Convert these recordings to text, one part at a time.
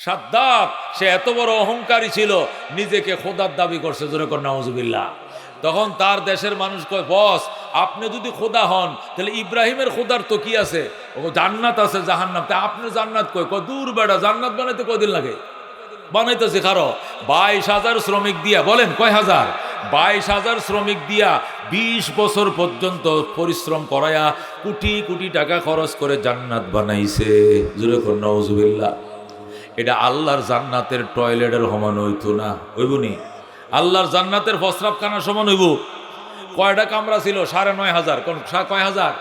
সাদ্দাত সে এত বড় অহংকারী ছিল, নিজেকে খোদার দাবি করছে, জোরে কর নাউজুবিল্লাহ। তখন তার দেশের মানুষ কয়, বস আপনি যদি খোদা হন তাহলে ইব্রাহিমের খোদার তো কি আছে, ও জান্নাত আছে জাহান্নাম, তা আপনি জান্নাত কয়? দূর বেড়া, জান্নাত বানাইতে কয়দিন লাগে? বানাইতেছে কারো 22,000 শ্রমিক দিয়া, বলেন কয় হাজার? 22,000 শ্রমিক দিয়া 20 বছর পর্যন্ত পরিশ্রম করায়া কোটি কোটি টাকা খরচ করে জান্নাত বানাইছে, জোরে কর নাউজুবিল্লাহ। এটা আল্লাহর জান্নাতের টয়লেটের সমান হইতো না, হইবনি? আল্লাহর জান্নাতের প্রস্রাবখানা সমান হইব? কয়টা কামরা ছিল? 9,500। কোন কয় হাজার?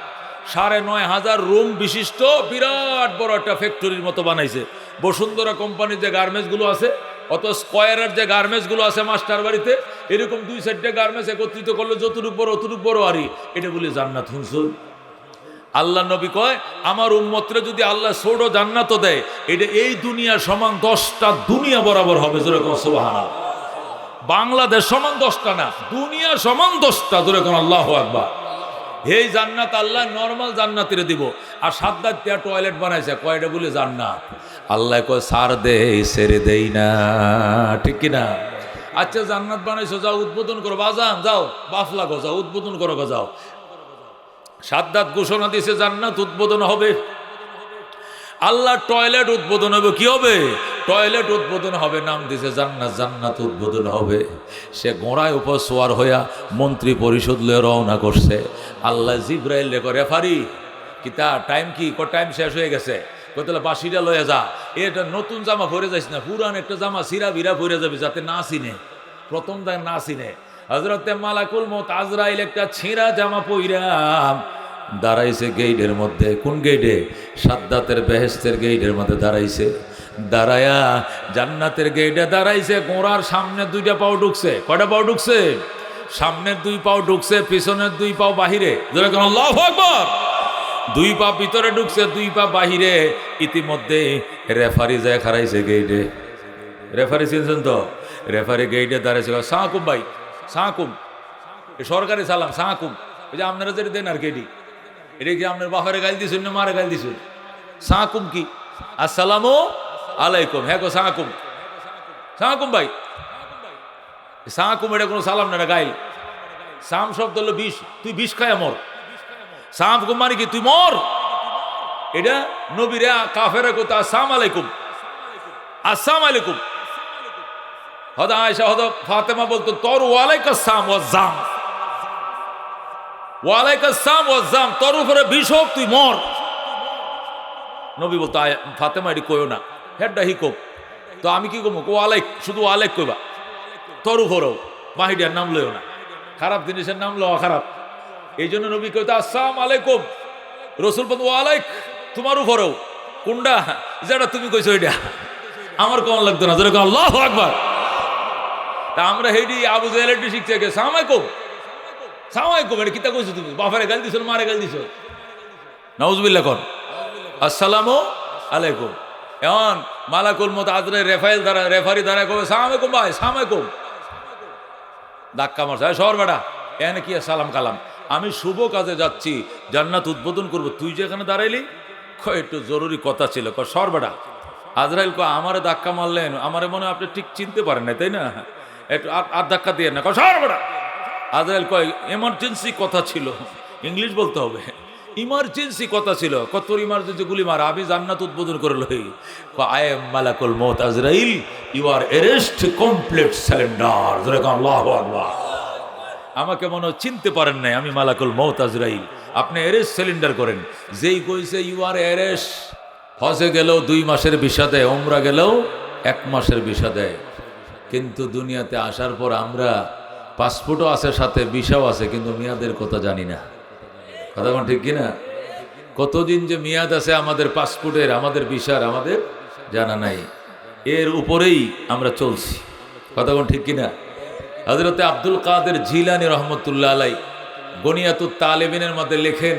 9,500 রুম বিশিষ্ট বিরাট বড় একটা ফ্যাক্টরির মতো বানাইছে। বসুন্ধরা কোম্পানির যে গার্মেন্টসগুলো আছে, অত স্কোয়ারের যে গার্মেন্টসগুলো আছে মাস্টার বাড়িতে, এরকম 2-4টা গার্মেন্টস একত্রিত করলে যতটুক বড় আরই, এটা বলে জান্নাত। শুনছুন? আল্লাহ নবী কয়, আমার উম্মতরে যদি আল্লাহ ছোট জান্নাত দেয়, এটা এই দুনিয়া সমান 10টা দুনিয়া বরাবর হবে, জোরে কোন সুবহানাল্লাহ। বাংলাদেশ সমান 10টা না, দুনিয়া সমান 10টা, জোরে কোন আল্লাহু আকবার। এই জান্নাত আল্লাহ নরমাল জান্নাতের দিব। আর সাদ্দাত দিয়া টয়লেট বানাইছে, কয়টা বলে জান্নাত? আল্লাহ কয় সার দে, ছেড়ে দেই না, ঠিক কিনা? আচ্ছা জান্নাত বানাইছো, যাও উদ্বোধন করো, বাজান যাও, বাফ লাগো, যাও উদ্বোধন করো, যাও। সাদ্দাত ঘোষণা দিয়েছে জান্নাত উদ্বোধন হবে। আল্লাহ টয়লেট উদ্বোধন হবে, কি হবে? টয়লেট উদ্বোধন হবে, নাম দিছে জান্নাত, জান্নাত উদ্বোধন হবে। সে ঘোড়ায় উপর সোয়ার হইয়া মন্ত্রী পরিষদ লয়ে রওনা করছে। আল্লাহ জিব্রাইল রে কয়, রেফারি কিতা টাইম কি? টাইম শেষ হয়ে গেছে। কতলা বাসিটা লয়ে যা, এটা নতুন জামা পরে যাইস না, পুরান একটা জামা সিরা বিরা পরে যাবে, যাতে না চিনে, প্রথম দাগ না চিনে। হযরতে মালাকুল মউত আজরাইল একটা ছেঁড়া জামা পইরাম দাঁড়াইছে গেইটের মধ্যে। কোন গেইটে? সাদ্দাতের বেহেশতের গেইটের মধ্যে দাঁড়াইছে। দাঁড়ায়া জান্নাতের গেইটে দাঁড়াইছে। ঘোড়ার সামনে 2টা পাও ঢুকছে। কয়টা পাও ঢুকছে? সামনের 2 পাও ঢুকছে, পিছনের 2 পাও বাহিরে। জোরে কোন আল্লাহু আকবার। 2 পা ভিতরে ঢুকছে, 2 পা বাহিরে। ইতিমধ্যে রেফারি যায় খারাইছে গেইটে। রেফারি চিনছেন তো? রেফারি গেইটে দাঁড়াইছে, সাহাকুম ভাই, সাহাকুম, সরকারি সালাম, সাহাকুম। ওই যে আপনারা যেটা দেন আর কেডি, এটা কি আপনার বাফারে গাল দিছুন না মারে গাল দিছুন? সাহাকুম কি? আসসালামু আলাইকুম। হ্যাঁ গো সাহাকুম, সাহাকুম ভাই। সাহাকুম এটা কোনো সালাম না, গাইল। সাম শব্দ হলো বিষ, তুই বিষ খায় মর। সাহাকুম মানে কি? তুই মর। এটা নবীরে কাফেরা কইতো আসসালামু আলাইকুম, আসসালামু আলাইকুম। হদা আয়েশা হদা ফাতেমা বলতো, তোর ওয়ালাইকুম আসসালাম ওয়া জাম, ওয়ালাইকুম আসসালাম ওয়া জাম, তোর উপরে বিষ হোক, তুই মর। নবী বলতো, ফাতেমা এটি কইও না, হেডটা হিকো। তো আমি কি কমু? ওয়ালাইক, শুধু ওয়ালাইক কইবা, তোর উপরেও। বাহিডিয়ার নাম লইও না, খারাপ জিনিসের নাম লওয়া খারাপ। এই জন্য নবী কইতো আসসালামু আলাইকুম। রসুল বলতো ওয়ালাইক, তোমার উপরেও। কোনটা? যেটা তুমি কইছো এটা আমার কেমন লাগতো না, যেরকম আল্লাহু আকবার। তা আমরা হেডি আবু জাহেলের শিখছে, সালাম আলাইকুম, সালাম আলাইকুম। এটা কিতা কইছো তুমি? বাফারে গাল দিছো, মারে গাল দিছো? নাউজুবিল্লাহ কর, আসসালামু আলাইকুম। এখন মালাকুল মউত আজরাইল রেফারি দ্বারা কবে সালাম আলাইকুম ভাই, সালাম আলাইকুম। ধাক্কা মারছে, শহর বেটা, এখানে কি সালাম কালাম? আমি শুভ কাজে যাচ্ছি, জান্নাত উদ্বোধন করব, তুই যেখানে দাঁড়াইলি? একটু জরুরি কথা ছিল। শহর বেটা। আজরাইল আমারে ধাক্কা মারলেন, আমারে মনে হয় আপনি ঠিক চিনতে পারেন না, তাই না? একটু আর ধাক্কা দিয়ে না, শহর বেটা। আজরাইল কয় এমার্জেন্সি কথা ছিল, ইংলিশ বলতে হবে। ইমার্জেন্সি কথা ছিল। কত ইমার্জেন্সি? গুলি মারা, আমি জান্নাত উদ্বোধন করে লই। আই এম মালাকুল মউত আজরাইল, you are arrest, complete surrender. আল্লাহু আকবার। আমাকে মনে চিনতে পারেন নাই, আমি মালাকুল মউত আজরাইল, আপনি অ্যারেস্ট সিলিন্ডার করেন। যেই কইছে ইউ আর অ্যারেস্ট, হজে গেলেও 2 মাসের ভিসা দেয়, ওমরা গেলেও 1 মাসের ভিসা দেয়। কিন্তু দুনিয়াতে আসার পর আমরা পাসপোর্টও আছে, সাথে ভিসাও আছে, কিন্তু মেয়াদের কথা জানি না। কথা কোন ঠিক কিনা? কতদিন যে মেয়াদ আছে আমাদের পাসপোর্টের, আমাদের ভিসার, আমাদের জানা নাই। এর উপরেই আমরা চলছি। কথা কোন ঠিক কিনা? হযরতে আব্দুল কাদের জিলানী রহমতুল্লাহ আলাই গনিয়াতুত তালেবিনের মধ্যে লেখেন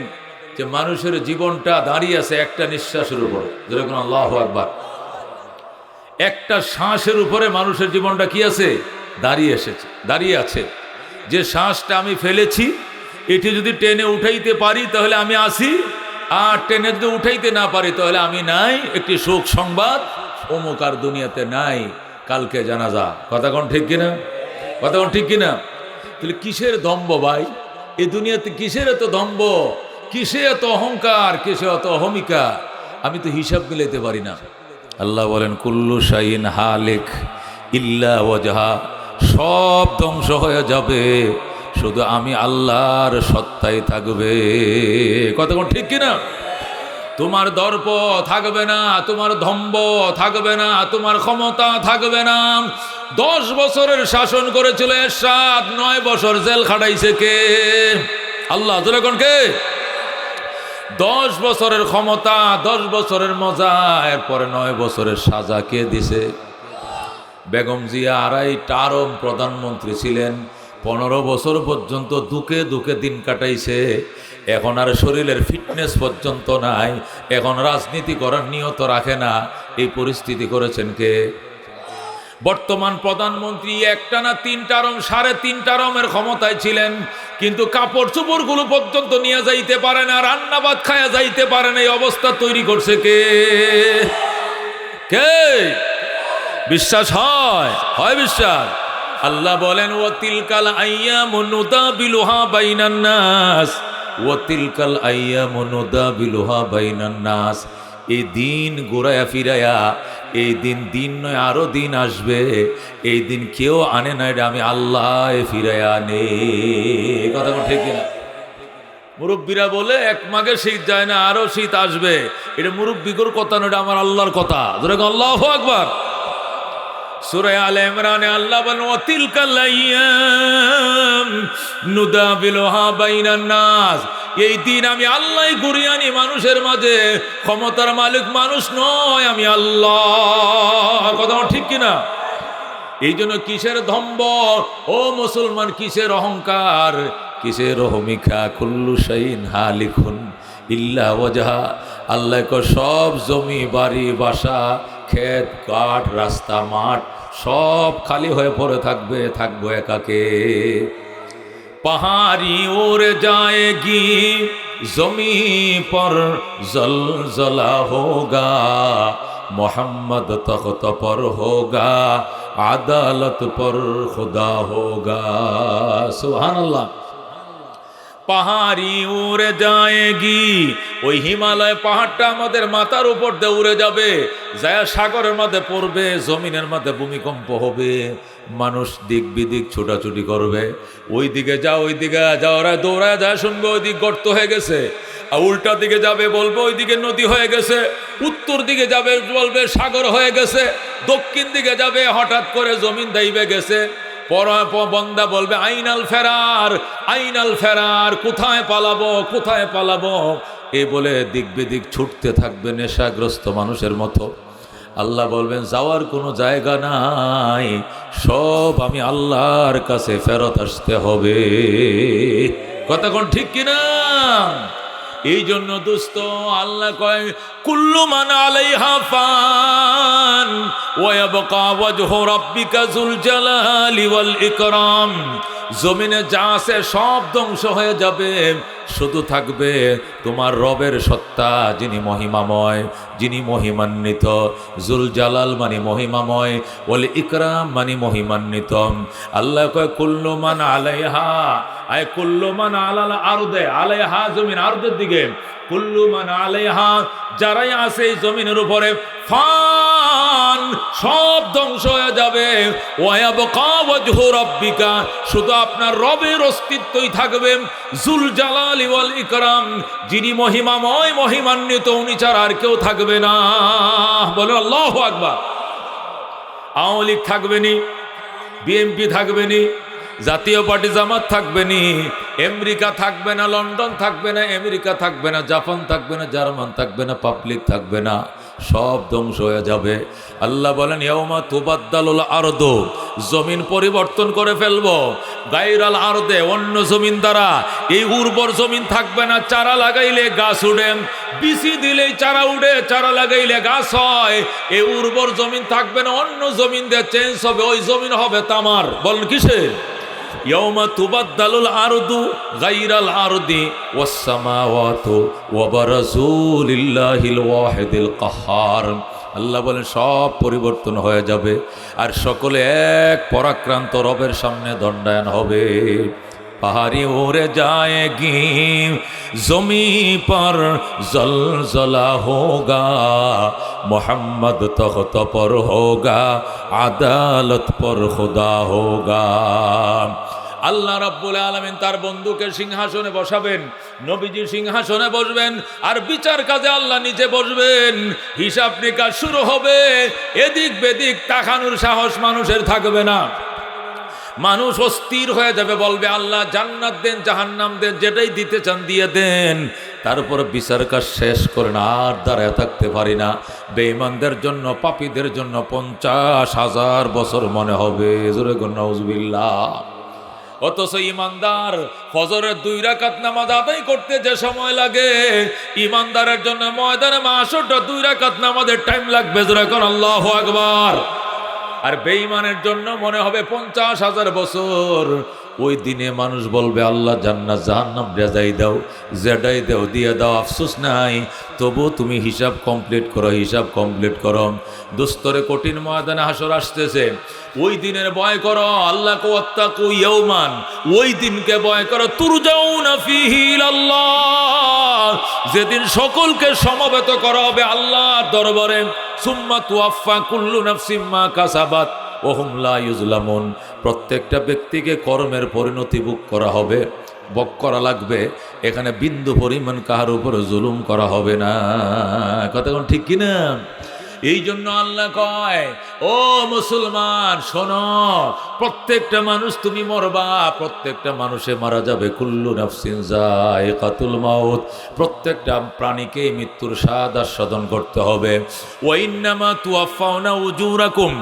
যে মানুষের জীবনটা দাঁড়িয়ে আছে একটা নিঃশ্বাসের উপরে। যেরকম আল্লাহু আকবার। একটা শ্বাসের উপরে মানুষের জীবনটা কি আছে? দাঁড়িয়ে আছে। যে শ্বাসটা আমি ফেলেছি, এটি যদি টেনে উঠাইতে পারি তাহলে আমি আসি, আর টেনে যদি উঠাইতে না পারি তাহলে আমি নাই। একটি শোক সংবাদ অমুক আর দুনিয়াতে নাই, কালকে জানাজা। কথা কোন ঠিক কিনা? কথা কোন ঠিক কিনা? তাহলে কিসের দম্ভ ভাই? এই দুনিয়াতে কিসের এত দম্ভ, কিসে এত অহংকার, কিসে এত অহমিকা? আমি তো হিসাব মিলাইতে পারি না। আল্লাহ বলেন কুল্লু শাইইন হালিক ইল্লা ওয়াজহা, সব ধ্বংস হয়ে যাবে, শুধু আমি আল্লাহর সত্তাই থাকবে। কতক্ষণ ঠিক কিনা? তোমার দর্প থাকবে না, তোমার ধম্ব থাকবে না, তোমার ক্ষমতা থাকবে না। 10 বছরের শাসন করেছিল এরশাদ, 9 বছর জেল খাটাইছে কে? আল্লাহ। যখন কে? 10 বছরের ক্ষমতা, 10 বছরের মজা, এরপরে 9 বছরের সাজা কে দিছে? বেগম জিয়া 2.5 টার্ম প্রধানমন্ত্রী ছিলেন, 15 বছর পর্যন্ত দুঃখে দুঃখে দিন কাটাইছে। এখন আর শরীরের ফিটনেস পর্যন্ত নাই, এখন রাজনীতি করার নিয়ত রাখে না। এই পরিস্থিতি করেছেন কে? বর্তমান প্রধানমন্ত্রী একটানা 3 টার্ম, 3.5 টার্মের ক্ষমতায় ছিলেন, কিন্তু কাপড় চোপড়গুলো পর্যন্ত নিয়ে যাইতে পারে না, রান্না ভাত খায়া যাইতে পারে না। এই অবস্থা তৈরি করছে কে? কে? বিশ্বাস হয়? হয় বিশ্বাস? আল্লাহ বলেন ও তিলকাল আইয়ামু নুদাবিলুহা বাইনান নাস, ও তিলকাল আইয়ামু নুদাবিলুহা বাইনান নাস। এই দিন ঘুরায়া ফিরায়া, এই দিন নয় আরো দিন আসবে, এই দিন কেউ আনে না, এটা আমি আল্লাহ ফিরায়া আনে। কথা ঠিক কিনা? মুরব্বীরা বলে 1 মাঘে শীত যায় না, আরো শীত আসবে। এটা মুরব্বীর কথা নয়, এটা আমার আল্লাহর কথা। আল্লাহু আকবার। সূরা আলে ইমরানে আল্লাহ বলেন ওয়া তিলকাল আইয়াম নুদাবিলুহা বাইনান নাস। এই দিন আমি আল্লাহই ঘুরিয়ে আনি মানুষের মাঝে। ক্ষমতার মালিক মানুষ নয়, আমি আল্লাহ। কথা ঠিক কিনা? এই জন্য কিসের ধম্ব ও মুসলমান, কিসের অহংকার, কিসের অহমিকা? কুল্লু শাইইন হালিকুন ইল্লা ওয়াজহা। আল্লাহ কো সব জমি বাড়ি বাসা ক্ষেত কাঠ রাস্তা মাঠ সব খালি হয়ে পড়ে থাকবে, থাকবো একাকে। পাহাড়ি উড়ে जाएगी জমি पर জলজলা होगा, मोहम्मद तख्त पर होगा, আদালত पर खुदा होगा। सुभान अल्लाह। পাহাড়ি উড়ে যায়গি, ওই হিমালয় পাহাড়টা আমাদের মাথার উপর দিয়ে উড়ে যাবে, যায় সাগরের মধ্যে পড়বে, জমিনের মধ্যে ভূমিকম্প হবে, মানুষ দিক বিদিক ছোটাছুটি করবে। ওই দিকে যা, ওই দিকে যা, ওরা দৌড়ায় যায়, শুনবে ওই দিক গর্ত হয়ে গেছে। আর উল্টা দিকে যাবে, বলবে ওই দিকে নদী হয়ে গেছে। উত্তর দিকে যাবে, বলবে সাগর হয়ে গেছে। দক্ষিণ দিকে যাবে, হঠাৎ করে জমিন দাইবে গেছে। বন্দা বলবে আইনাল ফেরার, আইনাল ফেরার, কোথায় পালাবো, কোথায় পালাবো, এ বলে দিক বেদিক ছুটতে থাকবে নেশাগ্রস্ত মানুষের মতো। আল্লাহ বলবেন যাওয়ার কোনো জায়গা নাই, সব আমি আল্লাহর কাছে ফেরত আসতে হবে। কথা কোন ঠিক কিনা? এই জন্য দোস্ত আল্লাহ কয় কুল্লু মান আলাইহা ফান ওয়া ইয়াবকা ওয়াজহু রাব্বিকা যুল জালালি ওয়াল ইকরাম। জমিনে যা আছে সব ধ্বংস হয়ে যাবে, শুধু থাকবে তোমার রবের সত্তা, যিনি মহিমাময়, যিনি মহিমান্বিত। জুল জালাল মানে মহিমাময়, ওয়াল ইকরাম মানে মহিমান্বিত। আল্লাহ কয় কুল্লু মান আলাইহা, আয় কুল্লু মান আলাল আরদে, আলাইহা জমিন, আরদের দিকে, কুল্লু মান আলাইহা যারাই আছে এই জমিনের উপরে, ফান সব ধ্বংস হয়ে যাবে, ওয়া ইয়াবকা ওয়াজহু রাব্বিকা শুধু আপনার রবের অস্তিত্বই থাকবে, জুল জালালি ওয়াল ইকরাম যিনি মহিমাময় মহিমান্বিত, উনি ছাড়া আর কেউ থাকবে না। বলে আল্লাহু আকবার। আওয়ামী লীগ থাকবে নি, বিএনপি থাকবে নি, জাতীয় পার্টি জামাত থাকবে নি, আমেরিকা থাকবে না, লন্ডন থাকবে না, আমেরিকা থাকবে না, জাপান থাকবে না, জার্মান থাকবে না, পাবলিক থাকবে না, সব ধ্বংস হয়ে যাবে। আল্লাহ বলেন ইয়াউমা তুবাদ্দালুল আরদু, জমিন পরিবর্তন করে ফেলবো, গায়রাল আরদে অন্য জমিন দ্বারা। এই উর্বর জমিন থাকবে না, চারা লাগাইলে গাছ উঠে, বিচি দিলেই চারা উঠে, চারা লাগাইলে গাছ হয়। এই উর্বর জমিন থাকবে না, অন্য জমিন দিয়ে চেঞ্জ হবে, ওই জমিন হবে তামার। বলেন কিসের? ইয়াউমা তুবাদ্দালুল আরদু গায়রাল আরদি ওয়াস সামাওয়াতু ওয়া বারাজু লিল্লাহিল ওয়াহিদিল কাহ্হার। আল্লাহ বলেন সব পরিবর্তন হয়ে যাবে, আর সকলে এক পরাক্রান্ত রবের সামনে দণ্ডায়ন হবে। पहाड़ी उड़ जाएगी ज़मी पर ज़लज़ला होगा, मोहम्मद तख्त पर होगा, আদালত पर खुदा होगा। আল্লাহ রাব্বুল আলামিন তার বন্ধুকে সিংহাসনে বসাবেন, নবীজি সিংহাসনে বসবেন, আর বিচার কাজে আল্লাহ নিচে বসবেন। হিসাব নিকাশ শুরু হবে, এদিক বেদিক তাকানোর সাহস মানুষের থাকবে না। মানুষ অস্থির হয়ে যাবে, বলবে আল্লাহ জান্নাত দেন, জাহান্নাম দেন, যেটাই দিতে চান দিয়ে দেন। তারপর বিচার কাজ শেষ করেন, আর দাঁড়ায় থাকতে পারি না। বেঈমানদের জন্য, পাপীদের জন্য 50,000 বছর মনে হবে। জোরে বলুন নাউজুবিল্লাহ। অথচ ইমানদার ফজরের 2 রাকাত নামাজ আদায় করতে যে সময় লাগে, ইমানদারের জন্য ময়দানে মাহশরটা 2 রাকাত নামাজের টাইম লাগবে। জোরে বলুন আল্লাহু আকবার। আর বেঈমানের জন্য মনে হবে 50,000 বছর। ওই দিনে মানুষ বলবে আল্লাহ জান্নাত জাহান্নাম রেজাই দাও, জেডাই দাও, দিয়ে দাও, আফসোস নাই, তবু তুমি হিসাব কমপ্লিট করো, হিসাব কমপ্লিট করো। দুস্তরে কঠিন ময়দানে হাসর আসতেছে, ওই দিনের ভয় করো। আল্লাহ কো ওয়াত্তাকু ইয়াওমান, ওই দিনকে ভয় করো, তুরজাউনা ফীহি ইলাল্লাহ, যেদিন সকলকে সমবেত করা হবে আল্লাহর দরবারে। সুম্মা তুওয়াফা কুল্লু নাফসিম মা কাসাবাত ওয়া হুম লা ইউজলামুন, প্রত্যেকটা ব্যক্তিকে কর্মের পরিণতি ভোগ করা হবে, ভোগ করা লাগবে। এখানে বিন্দু পরিমাণ কাহার উপরে জুলুম করা হবে না। কথা কোন ঠিক কিনা? এই জন্য আল্লাহ কয়, ও মুসলমান শোনো, প্রত্যেকটা মানুষ তুমি মরবা, প্রত্যেকটা মানুষে মারা যাবে। কুল্লু নাফসিন যায়িকাতুল মাউত, প্রত্যেকটা প্রাণীকে মৃত্যুর স্বাদ আস্বাদন করতে হবে। ওয়া ইন্নামা তুওয়াফাউনা উজুরাকুম,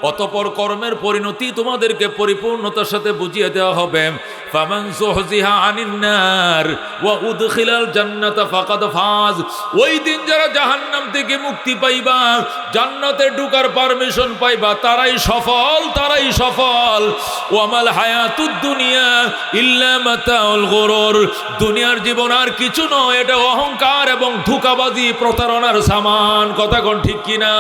অতঃপর কর্মের পরিণতি তোমাদেরকে পরিপূর্ণতার সাথে বুঝিয়ে দেওয়া হবে। ফামান যুহজিহা আনিন নার ওয়া উদখিলাল জান্নাতা ফাকাদ ফাজ, ওই দিন যারা জাহান্নাম থেকে মুক্তি পাইবা, জান্নাতে ঢোকার পারমিশন পাইবা, তারাই সফল, তারাই সফল। ওয়ামাল হায়াতুদ দুনিয়া ইল্লা মাতাউল গুরুর, দুনিয়ার জীবন আর কিছু নয়, এটা অহংকার এবং ধোঁকাবাজি, প্রতারণার সামান। কথা কোন ঠিক কিনা?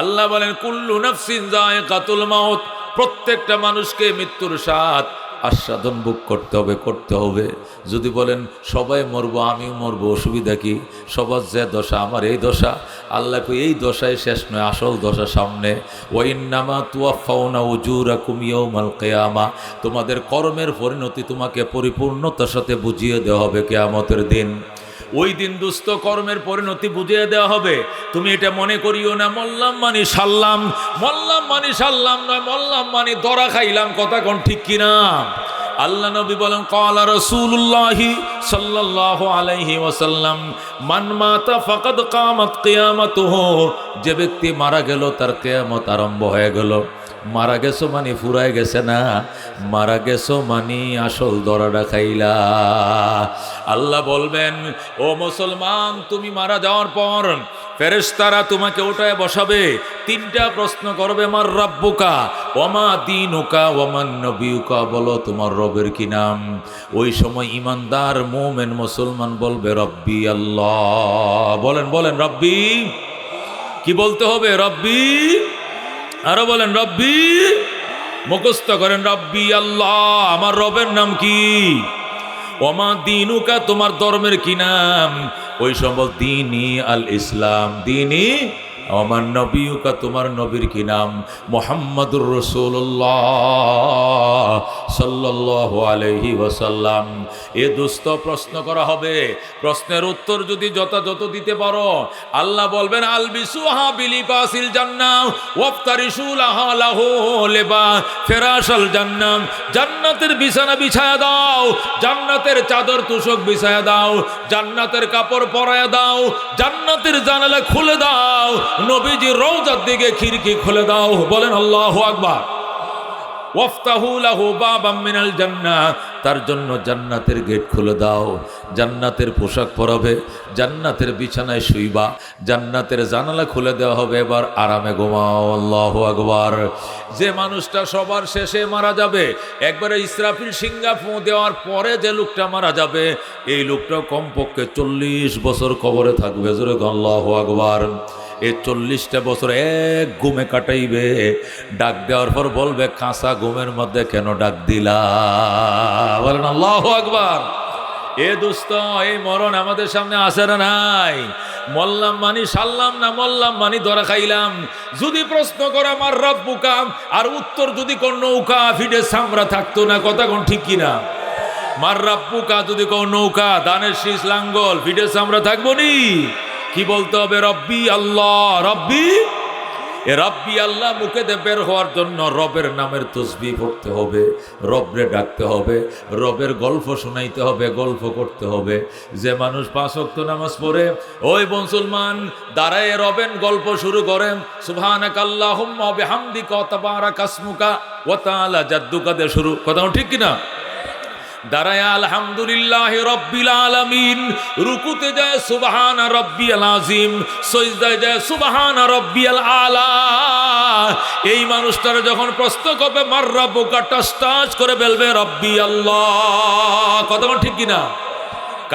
আল্লাহ বলেন কুল্লু নাফসিন যায়িকাতুল মাউত, প্রত্যেকটা মানুষকে মৃত্যুর স্বাদ আস্বাদন ভোগ করতে হবে, করতে হবে। যদি বলেন সবাই মরবো, আমিও মরবো, অসুবিধা কি? সবার যে দশা আমার এই দশা। আল্লাহ কই এই দশায় শেষ নয়, আসল দশা সামনে। ওয়া ইন্নামা তুওয়াফাউনা উজুরাকুম ইয়াউমাল কিয়ামা, তোমাদের কর্মের পরিণতি তোমাকে পরিপূর্ণতার সাথে বুঝিয়ে দেওয়া হবে কিয়ামতের দিন। ওই দিন দুস্থ কর্মের পরিণতি বুঝিয়ে দেওয়া হবে। তুমি এটা মনে করিও না মল্লাম মানি সাল্লাম, মল্লাম মানি সাল্লাম নয়, মল্লাম মানি দরা খাইলাম। কথা কোন ঠিক কিনা? আল্লাহ নবী বলেন ক্বালা রাসূলুল্লাহি সাল্লাল্লাহু আলাইহি ওয়াসাল্লাম, মান মাতা ফাকাদ কামাত কিয়ামাতুহু, যে ব্যক্তি মারা গেল তার কিয়ামত আরম্ভ হয়ে গেল। মারা গেছো মানে ফুরায় গেছে না, মারা গেছো মানে আসল দরাটা খাইলা। আল্লাহ বলবেন, ও মুসলমান, তুমি মারা যাওয়ার পর ফেরেশতারা তোমাকে উঠায় বসাবে, 3টা প্রশ্ন করবে। মার রাব্বুকা ওমা দীনুকা ওমান নবিয়ুকা, বলো তোমার রবের কি নাম? ওই সময় ইমানদার মুমিন মুসলমান বলবে রব্বি আল্লাহ। বলেন বলেন রব্বি, কি বলতে হবে? রব্বি। আরো বলেন রব্বি, মুখস্থ করেন রব্বি আল্লাহ, আমার রবের নাম কি? ওমা দীনুকা, তোমার ধর্মের কি নাম? ওই সময় দীনি আল ইসলাম, দীনি। আমার নবিয়ুকা, তোমার নবীর কি নাম? মুহাম্মাদুর রাসূলুল্লাহ সাল্লাল্লাহু আলাইহি ওয়াসাল্লাম। এ দুস্থ প্রশ্ন করা হবে। প্রশ্নের উত্তর যদি যথাযথ দিতে পারো, আল্লাহ বলবেন আলবিসুহা বিলিবাসিল জান্নাহ ওয়াফতারিশু লাহা লাহু লিবাস ফিরাশাল জান্নাহ, জান্নাতের বিছানা বিছায়া দাও, জান্নাতের চাদর তোশক বিছায়া দাও, জান্নাতের কাপড় পরায়া দাও, জান্নাতের জানালা খুলে দাও, নবীজির রওজার দিকে খিড়কি খুলে দাও। বলেন আল্লাহু আকবার। ওয়াফতাহু লাহু বাবাম মিনাল জান্নাহ, তার জন্য জান্নাতের গেট খুলে দাও, জান্নাতের পোশাক পরাবে, জান্নাতের বিছানায় শুইবা, জান্নাতের জানালা খুলে দেওয়া হবে, এবার আরামে ঘুমাও। আল্লাহু আকবার। যে মানুষটা সবার শেষে মারা যাবে, একবারে ইসরাফিল সিংহা ফু দেওয়ার পরে যে লোকটা মারা যাবে, এই লোকটা কমপক্ষে 40 বছর কবরে থাকবে। জোরে আল্লাহু আকবার। এই 40টা বছর এক ঘুমে কাটাইবে। ডাক দেওয়ার পর বলবে, কাঁচা ঘুমের মধ্যে কেন ডাক দিলা? বলেন আল্লাহু আকবার। এ দোস্ত, এই মরণ আমাদের সামনে আসে না নাই? মল্লাম মানি সারলাম না, মল্লাম মানি ধরা খাইলাম। যদি প্রশ্ন করে আমার রব্বুকা, আর উত্তর যদি কোন নৌকা ফিডে সামরা থাকতো না, কথা কোন ঠিক কিনা? মার রব্বুকা যদি কোন নৌকা, দানের শীষ লাঙ্গল, ফিডে সামরা থাকবো নি? কি বলতে হবে? রব্বি আল্লাহ। রব্বি রব্বি আল্লাহ মুখে দিয়ে বের হওয়ার জন্য রবের নামের তসবিহ পড়তে হবে, রবরে ডাকতে হবে, রবের গল্প শোনাইতে হবে, গল্প করতে হবে। যে মানুষ 5 ওয়াক্ত নামাজ পড়ে, ওই মুসলমান দাঁড়ায় রবের গল্প শুরু করেন, সুবহানাকাল্লাহুম্মা ওয়া বিহামদিকা ওয়া তাবারাকা ইসমুকা ওয়া তাআলা জাদ্দুকা দিয়ে শুরু। কথা ঠিক কিনা? দাঁড়ায় আলহামদুলিল্লাহি রাব্বিল আলামিন, রুকুতে যায় সুবহান রাব্বিয়াল আযীম, সিজদায় যায় সুবহান রাব্বিয়াল আলা। এই মানুষটার যখন প্রশ্ন করবে মার রাব্বুকা, টাস করে বলবে রব্বি আল্লাহ। কথা ঠিক কিনা?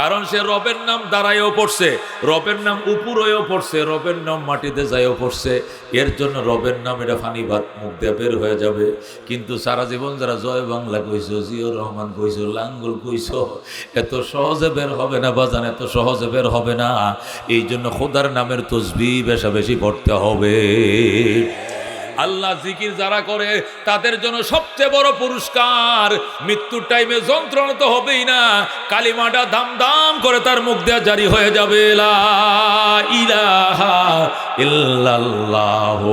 কারণ সে রবের নাম দাঁড়ায়ও পড়ছে, রবের নাম উপরেও পড়ছে, রবের নাম মাটিতে যায়ও পড়ছে। এর জন্য রবের নাম এটা ফানি ভাত মুখ দিয়ে বের হয়ে যাবে। কিন্তু সারা জীবন যারা জয় বাংলা কইছো, জিয়র রহমান কইছো, লাঙ্গল কইছো, এত সহজে বের হবে না বাজান, এত সহজে বের হবে না। এই জন্য খোদার নামের তসবিহ বেশি পড়তে হবে। আল্লাহ জিকির যারা করে তাদের জন্য সবচেয়ে বড় পুরস্কার, মৃত্যুর টাইমে যন্ত্রণা তো হবেই না, কালিমাটা দাম দাম করে তার মুখ দেওয়া জারি হয়ে যাবে, লা ইলাহা ইল্লাল্লাহু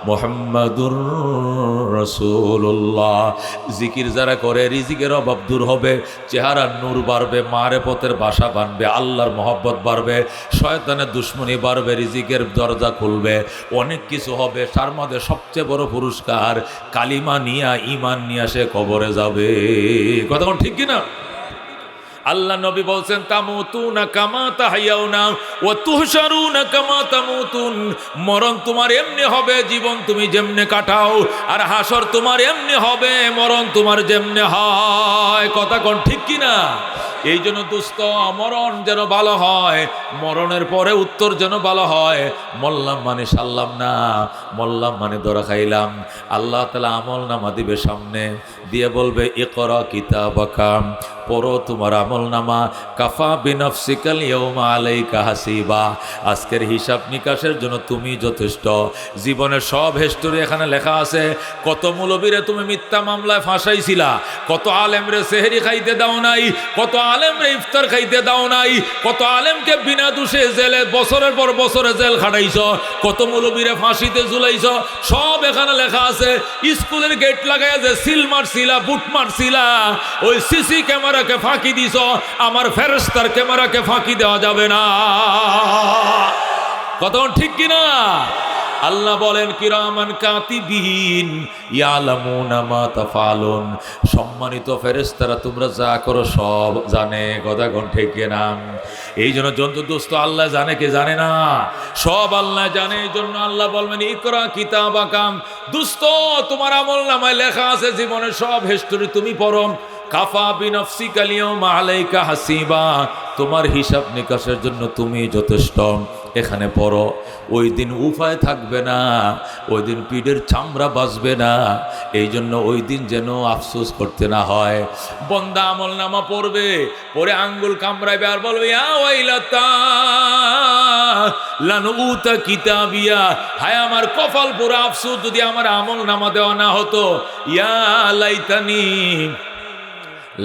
মুহাম্মাদুর রাসূলুল্লাহ। জিকির যারা করে রিজিকের অভাব দূর হবে, চেহারার নূর বাড়বে, মারেফতের বাসা বানবে, আল্লাহর মহব্বত বাড়বে, শয়তানের দুশ্মনী বাড়বে, রিজিকের দরজা খুলবে, অনেক কিছু হবে। তার মধ্যে সবচেয়ে বড় পুরস্কার, কালিমা নিয়া ঈমান নিয়া সে কবরে যাবে। কথা কোন ঠিক কিনা? আল্লাহ নবী বলছেন, তামুতুনা কামা তাহইয়াউনা ওয়া তুহশারুনা কামা তামুতুন। মরণ তোমার এমনি হবে, জীবন তুমি যেমনে কাটাও, আর হাসর তোমার এমনি হবে, মরণ তোমার যেমনে হয়। কথা কোন ঠিক কিনা? এই জন্য দোস্ত, মরণ যেন ভালো হয়, মরণের পরে উত্তর যেন ভালো হয়। মল্লাম মানে সারলাম না, মল্লাম মানে ধরা খাইলাম। আল্লাহ তাআলা আমল নামা দিবে সামনে, দিয়ে বলবে, ইকরা কিতাবাকা, পড়ো তোমার আমল নামা, কাফা বিনাফসিকাল ইয়াউমা আলাইকা হাসিবা। আজকের হিসাব নিকাশের জন্য তুমি যথেষ্ট। জীবনের সব হিস্টোরি এখানে লেখা আছে। কত মৌলবীরে তুমি মিথ্যা মামলায় ফাঁসাইছিলা, কত আলেমরে সেহরি খাইতে দাও নাই, কত আলেমরে ইফতার খাইতে দাও নাই, কত আলেমকে বিনা দোষে জেলে বছরের পর বছরে জেল খাটাইছ, কত মৌলবীরে ফাঁসিতে ঝুলাইছ, সব এখানে লেখা আছে। স্কুলের গেট লাগাইয়া যে সিল মারছিলা, বুট মারছিলা, ওই সিসি ক্যামেরাকে ফাঁকি দিছ, আমার ফেরেশতার ক্যামেরাকে ফাঁকি দেওয়া যাবে না। কথা ঠিক কিনা? আল্লাহ বলেন, কিরামান কাতিবিন ইয়ালামুনা মা তাফালুন। সম্মানিত ফেরেশতারা তোমরা যা করো সব জানে। কথা কোন ঠিক কিনা? এই জন্য জন্তু দোস্ত, আল্লাহ জানে কে জানে না? সব আল্লাহ জানে। এই জন্য আল্লাহ বলবেন, ইকরা কিতাবাকাম। দোস্ত, তোমার আমল নামায় লেখা আছে জীবনের সব হিস্টোরি, তুমি পড়ো। কাফা বিনাফসিকাল ইয়াউমা আলাইকা হাসিবা, তোমার হিসাব নিকাশের জন্য তুমি যথেষ্ট। এখানে পড়ো, ওই দিন উপায় থাকবে না, ওই দিন পিঠের চামড়া বাঁচবে না। এই জন্য ওই দিন যেন আফসোস করতে না হয়। বন্দা আমল নামা পড়বে, পরে আঙ্গুল কামড়াইবে আর বলবে, ইয়া ওয়াইলাতা লানুতা কিতাবিয়া, হায় আমার কপাল পুরো আফসোস, যদি আমার আমল নামা দেওয়া না হতো। ইয়া লাইতানি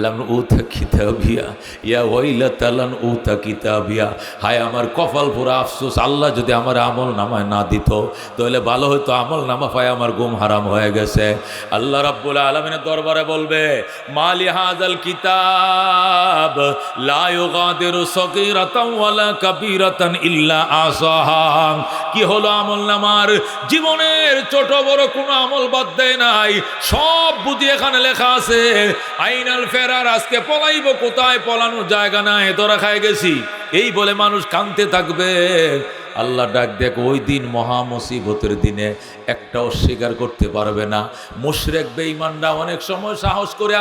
লান উতা কিতাবিয়া, ইয়া ওয়াইলাতা লান উতা কিতাবিয়া, হায় আমার কপাল পুরা আফসোস, আল্লাহ যদি আমার আমল নামায় না দিত তাহলে ভালো হতো, আমল নামা পায় আমার গুম হারাম হয়ে গেছে। আল্লাহ রাব্বুল আলামিনের দরবারে বলবে, মালি হাযাল কিতাব লা ইউগাদিরু সগীরাতান ওয়ালা কাবীরাতান ইল্লা আসাহা। কি হলো আমল নামার? জীবনের ছোট বড় কোনো আমল বাদ দেয় নাই, সব বুঝি এখানে লেখা আছে। আইনাল ফেরার, আজকে পলাইব কোথায়, পলানোর জায়গা নাই, ধরা খায় গেছি, এই বলে মানুষ কাঁদতে থাকবে। আল্লাহ ডাক দেখ, ওই দিন মহা মুসিবতের দিনে একটা অস্বীকার করতে পারবে না। মুশরিক বেঈমানরা অনেক সময় সাহস করে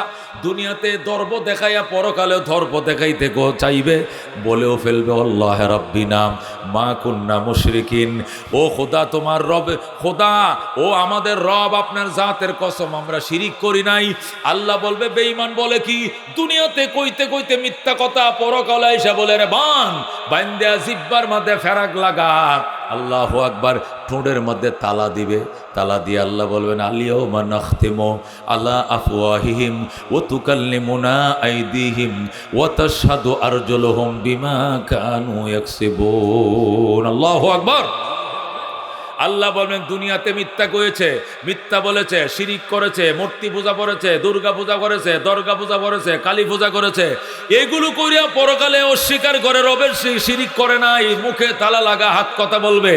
দুনিয়াতে দর্প দেখাইয়া পরকালেও দর্প দেখাইতে চাইবে, বলেও ফেলবে আল্লাহ রাব্বিনা মা কুন্না মুশরিকিন। ও খোদা, তোমার রব, খোদা ও আমাদের রব, আপনার জাতের কসম আমরা শিরিক করি নাই। আল্লাহ বলবে, বেঈমান বলে কি, দুনিয়াতে কইতে কইতে মিথ্যা কথা, পরকালে এসে বলে রে বান বাইন্দা জিব্বার মধ্যে ফেরাক লাগা। আল্লাহু আকবার, ঠোঁটের মধ্যে তালা দিবে, তালা দিয়ে আল্লাহ বলবেন আলিয়াউমা নাখতিমু আলা আফওয়াহিহিম ওয়া তুকাল্লিমুনা আইদিহিম ওয়া তাশহাদু আরজুলুহুম বিমা কানু ইয়াকসিবুন। আল্লাহু আকবার। আল্লাহ বলবেন দুনিয়াতে মিথ্যা করেছে, মিথ্যা বলেছে, শিরিক করেছে, মূর্তি পূজা করেছে, দুর্গা পূজা করেছে, দর্গা পূজা করেছে, কালী পূজা করেছে, এগুলো করিয়া পরকালে অস্বীকার করে রবের শিরিক করে নাই, মুখে তালা লাগা, হাত কথা বলবে।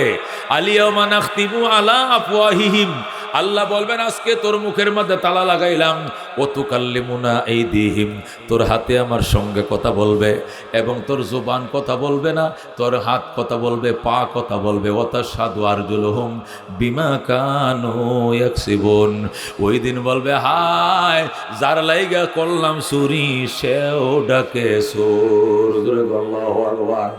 আলিয়াউমা নাখতিমু আলা আফওয়াহিহিম, আল্লাহ বলবেন আজকে তোর মুখের মধ্যে তালা লাগাইলাম। ও তুকাল্লিমুনা আইদিহিম, তোর হাতে আমার সঙ্গে কথা বলবে, এবং তোর জুবান কথা বলবে না, তোর হাত কথা বলবে, পা কথা বলবে। ওয়া তাশহাদু আরজুলুহুম বিমা কানু ইয়াকসিবুন। ওই দিন বলবে হায়, যার লাইগা করলাম চুরি সেও ডাকে চোর। আল্লাহু আকবার।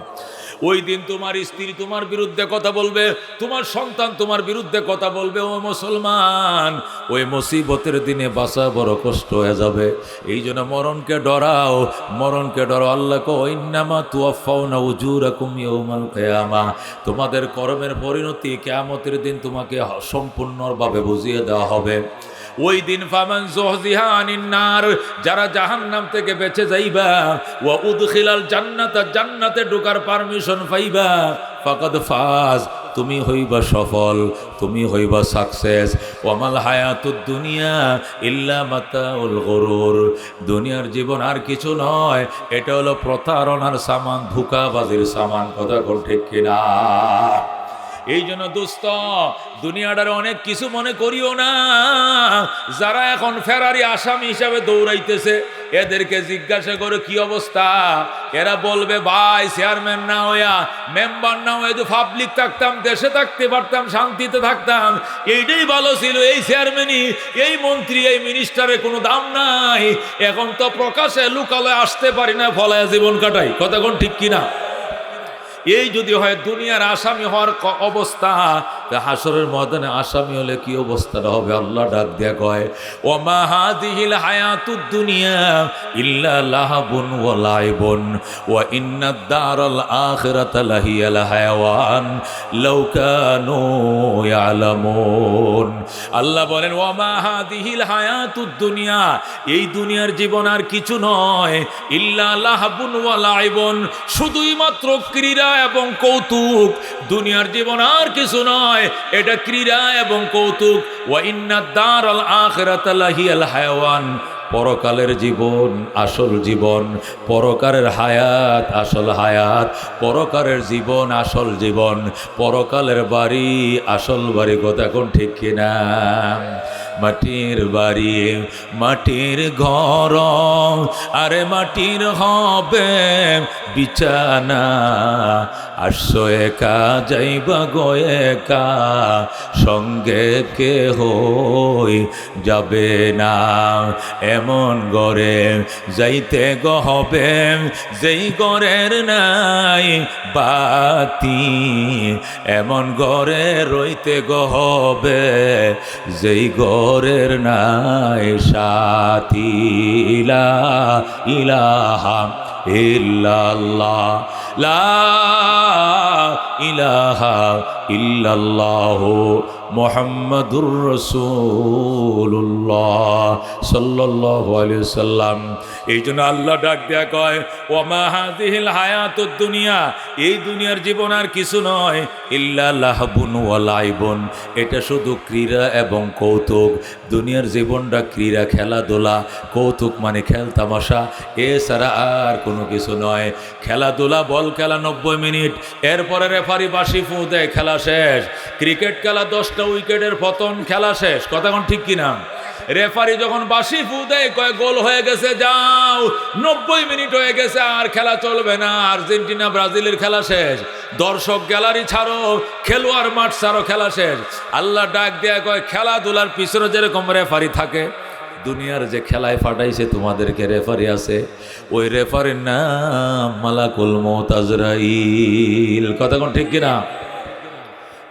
ওই দিন তোমার স্ত্রী তোমার বিরুদ্ধে কথা বলবে, তোমার সন্তান তোমার বিরুদ্ধে কথা বলবে। ও মুসলমান, ওই মুসিবতের দিনে বাঁচা বড় কষ্ট হয়ে যাবে। এই জন্য মরণকে ডরাও, মরণকে ডরাও। আল্লাহ কো ইন্নামা তুওয়াফাউনা উজুরাকুম ইয়াউমাল কিয়ামা, তোমাদের কর্মের পরিণতি কিয়ামতের দিন তোমাকে সম্পূর্ণভাবে বুঝিয়ে দেওয়া হবে। ওই দিন ফামান যুহজিহা আনিন নার, যারা জাহান্নাম থেকে বেঁচে যাইবা, ওয়া উদখিলাল জান্নাতা, জান্নাতে ঢোকার পারমিশন পাইবা, ফাকাদ ফাজ, তুমি হইবা সফল, তুমি হইবা সাকসেস। ওয়ামাল হায়াতুদ দুনিয়া ইল্লা মাতাউল গুরুর, দুনিয়ার জীবন আর কিছু নয়, এটা হলো প্রতারণার সামান, ধোঁকাবাজির সামান। কথা কোন ঠিক কিনা? এই জন্য দোস্ত, দুনিয়াটার অনেক কিছু মনে করিও না। যারা এখন ফেরারি আসামি হিসাবে দৌড়াইতেছে, এদেরকে জিজ্ঞাসা করে কি অবস্থা, এরা বলবে ভাই চেয়ারম্যান না হইয়া, মেম্বার না হয়ে যদি পাবলিক থাকতাম, দেশে থাকতে পারতাম, শান্তিতে থাকতাম, এইটাই ভালো ছিল। এই চেয়ারম্যানই, এই মন্ত্রী, এই মিনিস্টারের কোনো দাম নাই। এখন তো প্রকাশে লুকালয়ে আসতে পারি না, ফলায়া জীবন কাটাই। কথা কোন ঠিক কিনা? এই যদি হয় দুনিয়ার আসামি হওয়ার অবস্থা, হাসরের ময়দানে আসামি হলে কি অবস্থাটা হবে? আল্লাহ ডাক দিয়া কয়, ওমা হাদিহিল হায়াতুদ দুনিয়া ইল্লা লাহাবুন ওয়া লাইবুন ওয়া ইন্নাদ দারাল আখিরাতা লাহিয়াল হায়াওয়ান লাউ কানু ইয়ালামুন। আল্লাহ বলেন ওমা হাদিহিল হায়াতুদ দুনিয়া, এই দুনিয়ার জীবন আর কিছু নয়, ইল্লা লাহাবুন ওয়া লাইবুন, শুধুই মাত্র ক্রীড়া এবং কৌতুক। দুনিয়ার জীবন আর কিছু নয়, এটা ক্রীড়া এবং কৌতুক। ওয়া ইন্নাদ দারাল আখিরাতা লাহিয়াল হায়াওয়ান, পরকালের জীবন আসল জীবন, পরকালের হায়াত আসল হায়াত, পরকালের জীবন আসল জীবন, পরকালের বাড়ি আসল বাড়ি। কথা কোন ঠিক কিনা? মাটির বাড়ি, মাটির ঘর, আরে মাটির হবে বিছানা, আসছো একা যাইবা গো একা, সঙ্গে কে হই যাবে না। এমন গরে যাইতে গো হবে, যেই গরের নাই বাতি, এমন গরে রইতে গো হবে, যেই গরের নাই সাথী। লা ইলাহা ইল্লাল্লাহ, লা ইলাহা ইল্লাল্লাহু মুহাম্মাদুর রাসূলুল্লাহ সাল্লাল্লাহু আলাইহি ওয়াসাল্লাম। এই জন্য আল্লাহ ডাক দেয়া কয় ওমা হাযিহিল হায়াতুদ দুনিয়া, এই দুনিয়ার জীবন আর কিছু নয়, ইল্লা লাহবুন ওয়া লাইবুন, এটা শুধু ক্রীড়া এবং কৌতুক। দুনিয়ার জীবনটা ক্রীড়া, খেলাধুলা, কৌতুক মানে খেল তামাশা, এছাড়া আর কোনো কিছু নয়। খেলাধুলা, বল খেলা 90 মিনিট, এরপরে রেফারি বাঁশি ফু দেয়, খেলা শেষ। ক্রিকেট খেলা 10টা উইকেটের পতন, খেলা শেষ। কথা কোন ঠিক কিনা? রেফারি যখন বাঁশি ফু দেয় কয় গোল হয়ে গেছে, যাও 90 মিনিট হয়ে গেছে, আর খেলা চলবে না, আর্জেন্টিনা ব্রাজিলের খেলা শেষ। দর্শক গ্যালারি ছাড়ো, খেলোয়াড় মাঠ ছাড়ো, খেলা শেষ। আল্লাহ ডাক দেয়া কয় খেলাধুলার পিছনে যেরকম রেফারি থাকে, দুনিয়ার যে খেলায় ফাটাইছে তোমাদেরকে রেফারি আছে, ওই রেফারির নাম মালাকুল মউত আজরাইল। কথা কোন ঠিক কিনা?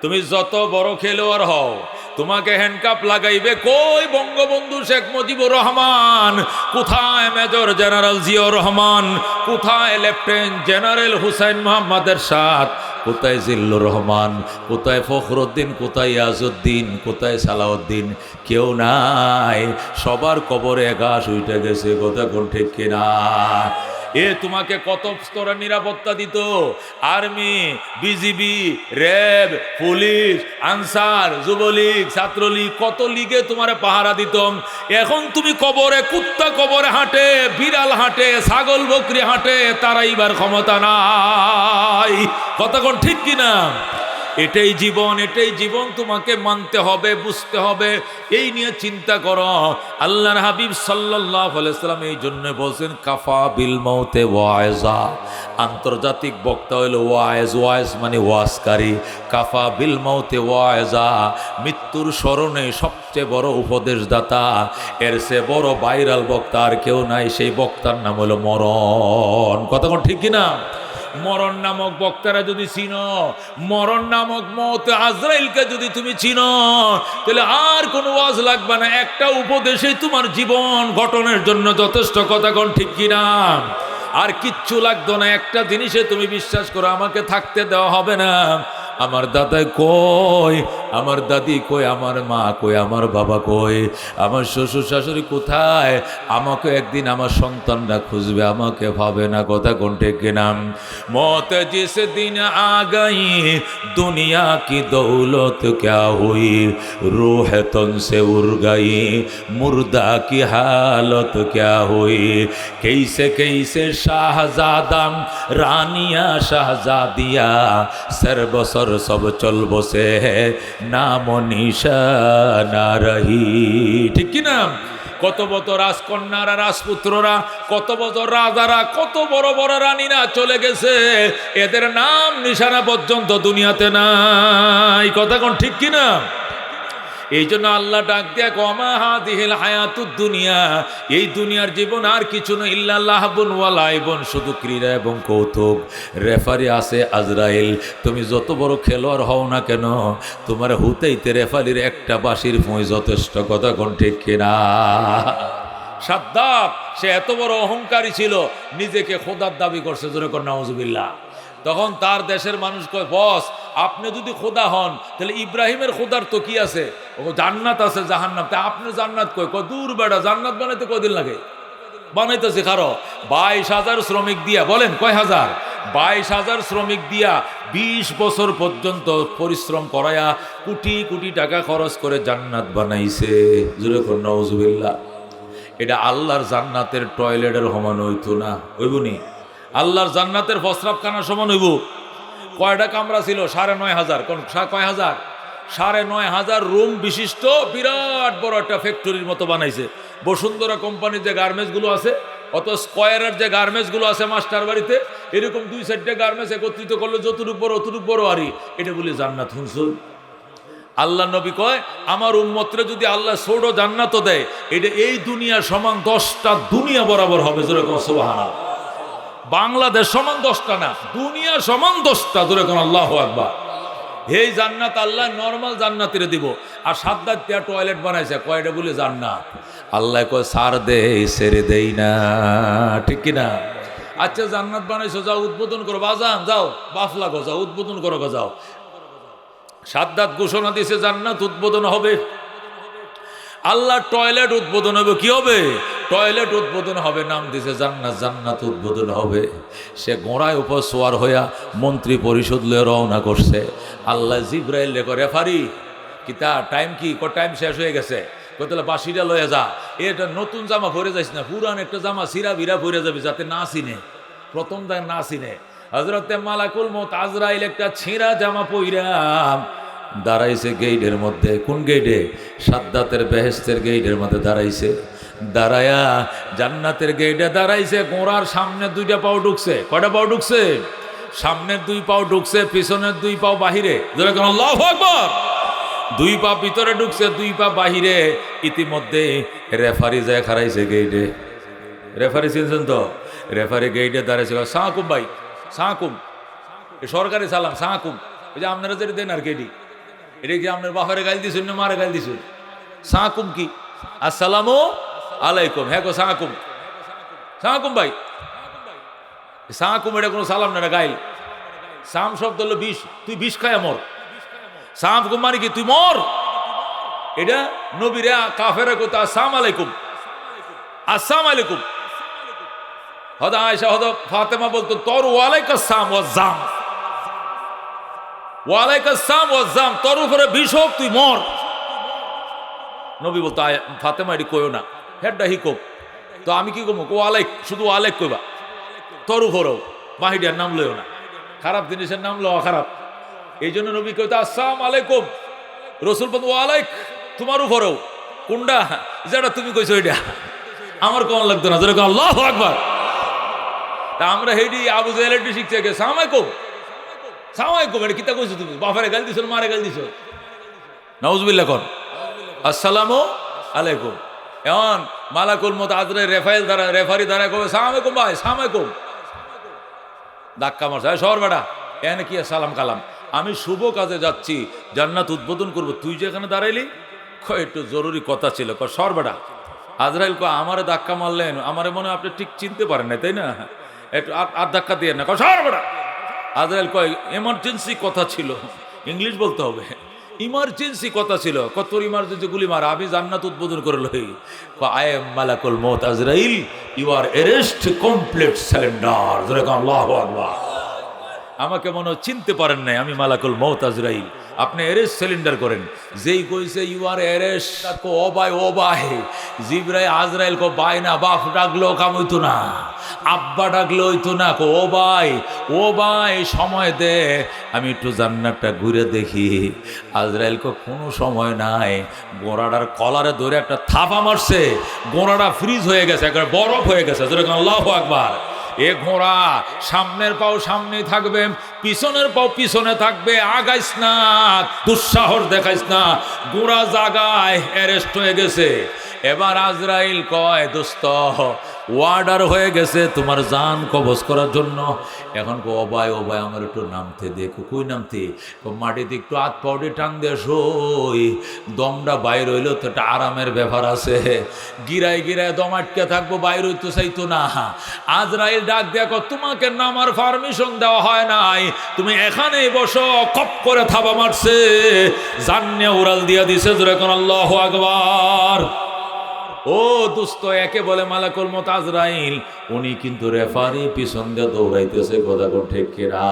তুমি যত বড় খেলোয়াড় হও, তোমাকে হ্যান্ডকাপ লাগাইবে কই বঙ্গবন্ধু শেখ মুজিবুর রহমান, কোথায় মেজর জেনারেল জিয়াউর রহমান, কোথায় লেফটেন্যান্ট জেনারেল হুসাইন মোহাম্মদ এরশাদ, কোথায় জিল্লুর রহমান, কোথায় ফখরুদ্দিন, কোথায় ইয়াজউদ্দিন, কোথায় সালাউদ্দিন? কেউ নাই, সবার কবরে ঘাস উঠে গেছে। কথা কোন ঠিক কিনা? তোমাকে কত স্তরে নিরাপত্তা দিত, army, BGB, RAB, police, answer, Jubo League, Chhatra League, কত লিগে তোমারে পাহারা দিত। এখন তুমি কবরে, কুত্তা কবরে হাঁটে, বিড়াল হাঁটে, ছাগল বকরি হাঁটে, তারাইবার ক্ষমতা নাই। কথা কোন ঠিক কিনা? এটাই জীবন, এটাই জীবন, তোমাকে মানতে হবে, বুঝতে হবে। এই নিয়ে চিন্তা করো। আল্লাহর হাবিব সাল্লাল্লাহু আলাইহি সাল্লাম এই জন্য বলছেন কাফা বিল মাউতে ওয়াইজা। আন্তর্জাতিক বক্তা হলো ওয়াইজ, ওয়াইজ মানে ওয়াজকারী। কাফা বিল মাউতে ওয়াইজা, মৃত্যুর স্মরণে সবচেয়ে বড় উপদেশদাতা, এর চেয়ে বড় ভাইরাল বক্তা আর কেউ নাই। সেই বক্তার নাম হলো মরণ। কথা কোন ঠিক কিনা? মরণ নামক বক্তারা যদি চিনো, মরণ নামক মওত আজরাইলকে যদি তুমি চিনো, তাহলে আর কোনো ওয়াজ লাগবে না, একটা উপদেশেই তোমার জীবন গঠনের জন্য যথেষ্ট। কথা কোন ঠিক কিনা? আর কিচ্ছু লাগতো না, একটা জিনিসে তুমি বিশ্বাস করো, আমাকে থাকতে দেওয়া হবে না। আমার দাদাই কই, আমার দাদি কই, আমার মা কই, আমার বাবা কই, আমার শ্বশুর শাশুড়ি কোথায়, আমাকে একদিন আমার সন্তানরা খুঁজবে, আমাকে ভাবে না। কথা কোন ঠিক কিনা? মौत जिस दिन आ गई दुनिया की दौलत क्या हुई, रूह तन से उड़ गई मुर्दा की हालत क्या हुई, कैसे कैसे शाहजादा रानिया शाहजादिया सर बसर सब चल बसे है नाम निशाना रही। ঠিক কি না? কত বড় রাজকন্যারা, রাজপুত্ররা, কত বড় রাজারা, কত বড় বড় রানীরা চলে গেছে, এদের নাম নিশানা পর্যন্ত দুনিয়াতে নাই। কথা কোন ঠিক কিনা? এই জন্য আল্লাহ ডাক দিয়া কমা হাদিহিল হায়াতুদ দুনিয়া, এই দুনিয়ার জীবন আর কিছু না, ইল্লা লাহবুন ওয়া লাইবুন, শুধু ক্রীড়া এবং কৌতুক। রেফারি আছে আজরাইল। তুমি যত বড় খেলোয়াড় হও না কেন, তোমার হুতেইতে রেফারির একটা বাঁশির ফুঁই যথেষ্ট। কথা কোন ঠিক কিনা? সাদ্দাত সে এত বড় অহংকারী ছিল, নিজেকে খোদার দাবি করছে। জোরে কর নাউজুবিল্লাহ। তখন তার দেশের মানুষ কয়, বস আপনি যদি খোদা হন, তাহলে ইব্রাহিমের খোদার তো কি আছে, ও জান্নাত আছে, জাহান্নাম, তা আপনি জান্নাত কয়? দূর বেড়া, জান্নাত বানাইতে কয়দিন লাগে? বানাইতেছে কারো 22,000 শ্রমিক দিয়া, বলেন কয় হাজার? 22,000 শ্রমিক দিয়া 20 বছর পর্যন্ত পরিশ্রম করায়া কোটি কোটি টাকা খরচ করে জান্নাত বানাইছে। জোরে কর নাউজুবিল্লাহ। এটা আল্লাহর জান্নাতের টয়লেটের সমান হইতো না, হইবনি? আল্লাহর জান্নাতের প্রস্রাবখানা সমান হইব? কয়টা কামরা ছিল? 9,500। কোন কয় হাজার? 9,500 রুম বিশিষ্ট বিরাট বড় একটা ফ্যাক্টরির মতো বানাইছে। বসুন্ধরা কোম্পানির যে গার্মেন্টসগুলো আছে, অত স্কয়ারের যে গার্মেন্টসগুলো আছে মাস্টার বাড়িতে, এরকম 2-4টা গার্মেন্টস একত্রিত করলে যতটুক বড় অতটুক বড় আরই, এটা বলে জান্নাত। শুনছুন? আল্লাহ নবী কয় আমার উম্মতরে যদি আল্লাহ ছোট জান্নাতও দেয়, এটা এই দুনিয়া সমান 10টা দুনিয়া বরাবর হবে। যেরকম সুবহানাল্লাহ। বাংলাদেশ সমান 10টা না, দুনিয়া সমান 10টা। ধরে কোন আল্লাহু আকবার। এই জান্নাত আল্লাহ নরমাল জান্নাতিরে দিব। আর সাদ্দাত দিয়া টয়লেট বানাইছে, কয়টা বলে জান্নাত? আল্লাহ কয় সার দে, ছেড়ে দেই না। ঠিক কিনা? আচ্ছা জান্নাত বানাইছো, যাও উদ্বোধন করো, বাজান যাও, বাফ লাগো, যাও উদ্বোধন করো, যাও। সাদ্দাত ঘোষণা দিয়েছে জান্নাত উদ্বোধন হবে। আল্লাহ টয়লেট উদ্বোধন হবে, কি হবে? টয়লেট উদ্বোধন হবে, নাম দিছে জান্নাত, জান্নাত উদ্বোধন হবে। সে ঘোড়ায় উপর সোয়ার হইয়া মন্ত্রী পরিষদ লয়ে রওনা করছে। আল্লাহ জিব্রাইল রে কয়, রেফারি কিতা টাইম কি? টাইম শেষ হয়ে গেছে। কতলা বাসিটা লয়ে যা, এটা নতুন জামা পরে যাইস না, পুরান একটা জামা সিরা বিরা পরে যাবি, যাতে না চিনে, প্রথম দাগ না চিনে। হযরতে মালাকুল মউত আজরাইল একটা ছেঁড়া জামা পইরাম দাঁড়াইছে গেইটের মধ্যে। কোন গেইটে? সাদ্দাতের বেহেশতের গেইটের মধ্যে দাঁড়াইছে। দাঁড়ায়া জান্নাতের গেইটে দাঁড়াইছে। ঘোড়ার সামনে দুইটা পাও ঢুকছে। কয়টা পাও ঢুকছে? সামনের দুই পাও ঢুকছে, পিছনের দুই পাও বাহিরে। আল্লাহু আকবার। দুই পা ভিতরে ঢুকছে, দুই পা বাহিরে। ইতিমধ্যে রেফারি যায় খারাইছে গেইটে। রেফারি চিনছেন তো? রেফারি গেইটে দাঁড়াইছে, সাহাকুম ভাই, সাহাকুম, সরকারি সালাম, সাহাকুম। ওই যে আপনারা যেটা দেন আর কেডি, এটা কি আপনার বাফারে গাল দিছুন না মারে গাল দিছুন? সাহাকুম কি? আসসালামু আলাইকুম। হ্যাঁ গো সাহাকুম, সাহাকুম ভাই। সাহাকুম এটা কোনো সালাম না, গাইল। সাম শব্দ হলো বিষ, তুই বিষ খায় মর। সাহাকুম মানে কি? তুই মর। এটা নবীরে কাফেরা কইতো আসসালামু আলাইকুম, আসসালামু আলাইকুম। হদা আয়েশা হদা ফাতেমা বলতো তোর ওয়ালাইকুম আসসালাম ওয়া জাম, ওয়ালাইকুম আসসালাম ওয়া জাম, তোর উপরে বিষ হোক, তুই মর। নবী বলতো ফাতেমা এটি কইও না, হেডটা হিকোক। তো আমি কি করবো? ওয়ালাইক, শুধু ওয়ালাইক কইবা, তোর উপরেও বাহিডিয়ার নাম লইও না, খারাপ জিনিসের নাম লওয়া খারাপ। এই জন্য নবী কইতো আসসালামু আলাইকুম, রসুল বলতো ওয়ালাইক, তোমার উপরেও। কোনটা? যেটা তুমি কইছো ওইটা আমার কোন লাগতো না, যেরকম আল্লাহু আকবার। তা আমরা হেডি আবু জাহেলের শিখছে কে সালাম আলাইকুম, সালাম আলাইকুম। এটা কিতা কইছো তুমি? বাফারে গাল দিছো, মারে গাল দিছো? নাউজুবিল্লাহ কোন আসসালামু আলাইকুম। এখন মালাকুল মউত আজরাইল রেফারি দ্বারা কবে সালাম আলাইকুম ভাই, সালাম আলাইকুম। ধাক্কা মারছে, শহর বেটা, এখানে কি সালাম কালাম? আমি শুভ কাজে যাচ্ছি, জান্নাত উদ্বোধন করব, তুই যেখানে দাঁড়াইলি? একটু জরুরি কথা ছিল। শহর বেটা। আজরাইল আমারে ধাক্কা মারলেন, আমারে মনে হয় আপনি ঠিক চিনতে পারেন না, তাই না? একটু আর ধাক্কা দিয়ে না, শহর বেটা। আজরাইল কয় এমার্জেন্সি কথা ছিল, ইংলিশ বলতে হবে, ইমার্জেন্সি কথা ছিল। তোর ইমার্জেন্সি গুলি মার, আমি জান্নাত উদ্বোধন করে লই। আই এম মালাকুল মউত আজরাইল, you are arrest complete surrender. আল্লাহু আকবার। আমাকে মনে চিনতে পারেন নাই, আমি মালাকুল মউত আজরাইল, আপনি অ্যারেস্ট সিলিন্ডার করেন। যেই কইছে ইউ আর অ্যারেস্ট, ও ভাই ও ভাই, জিব্রাইল আজরাইল কো ভাই না, বাপ ডাকলেও কাম হইতো না, আব্বা ডাকলে হইতো না, ও ভাই ও ভাই সময় দে, আমি একটু জান্নাতটা ঘুরে দেখি। আজরাইল কো কোনো সময় নাই, গোড়াটার কলারে ধরে একটা থাপা মারছে, গোড়াটা ফ্রিজ হয়ে গেছে, একবার বরফ হয়ে গেছে। আল্লাহু আকবার। এ ঘোড়া সামনের পাও সামনে থাকবে, পিছনের পাও পিছনে থাকবে, আগাইস না, দুঃসাহস দেখাইস না। ঘোড়া জাগায় অ্যারেস্ট হয়ে গেছে। এবার আজরাইল কয় দোস্ত ওয়ার্ডার হয়ে গেছে তোমার জান কবজ করার জন্য। এখন ও ভাই আমার একটু নামতে দেখো। কই নামতে? মাটিতে একটু হাত পাউডি টান দিয়ে সই, দমটা বাইর হইলেও তো একটা আরামের ব্যাপার আছে। গিরায় গিরায় দম আটকে থাকবো, বাইর হইতে চাইতো না। আজরাইল ডাক দেখো, তোমাকে নামার পারমিশন দেওয়া হয় নাই, তুমি এখানেই বসো। কপ করে থাবা মারছে, জান্নে উড়াল দিয়া দিছে। যেরকম আল্লাহু আকবার। ও দোস্ত, একে বলে মালাকুল মউত আজরাইল, উনি কিন্তু রেফারি, পিছন দিয়ে দৌড়াইতেছে। কথা কোন ঠিক কিনা?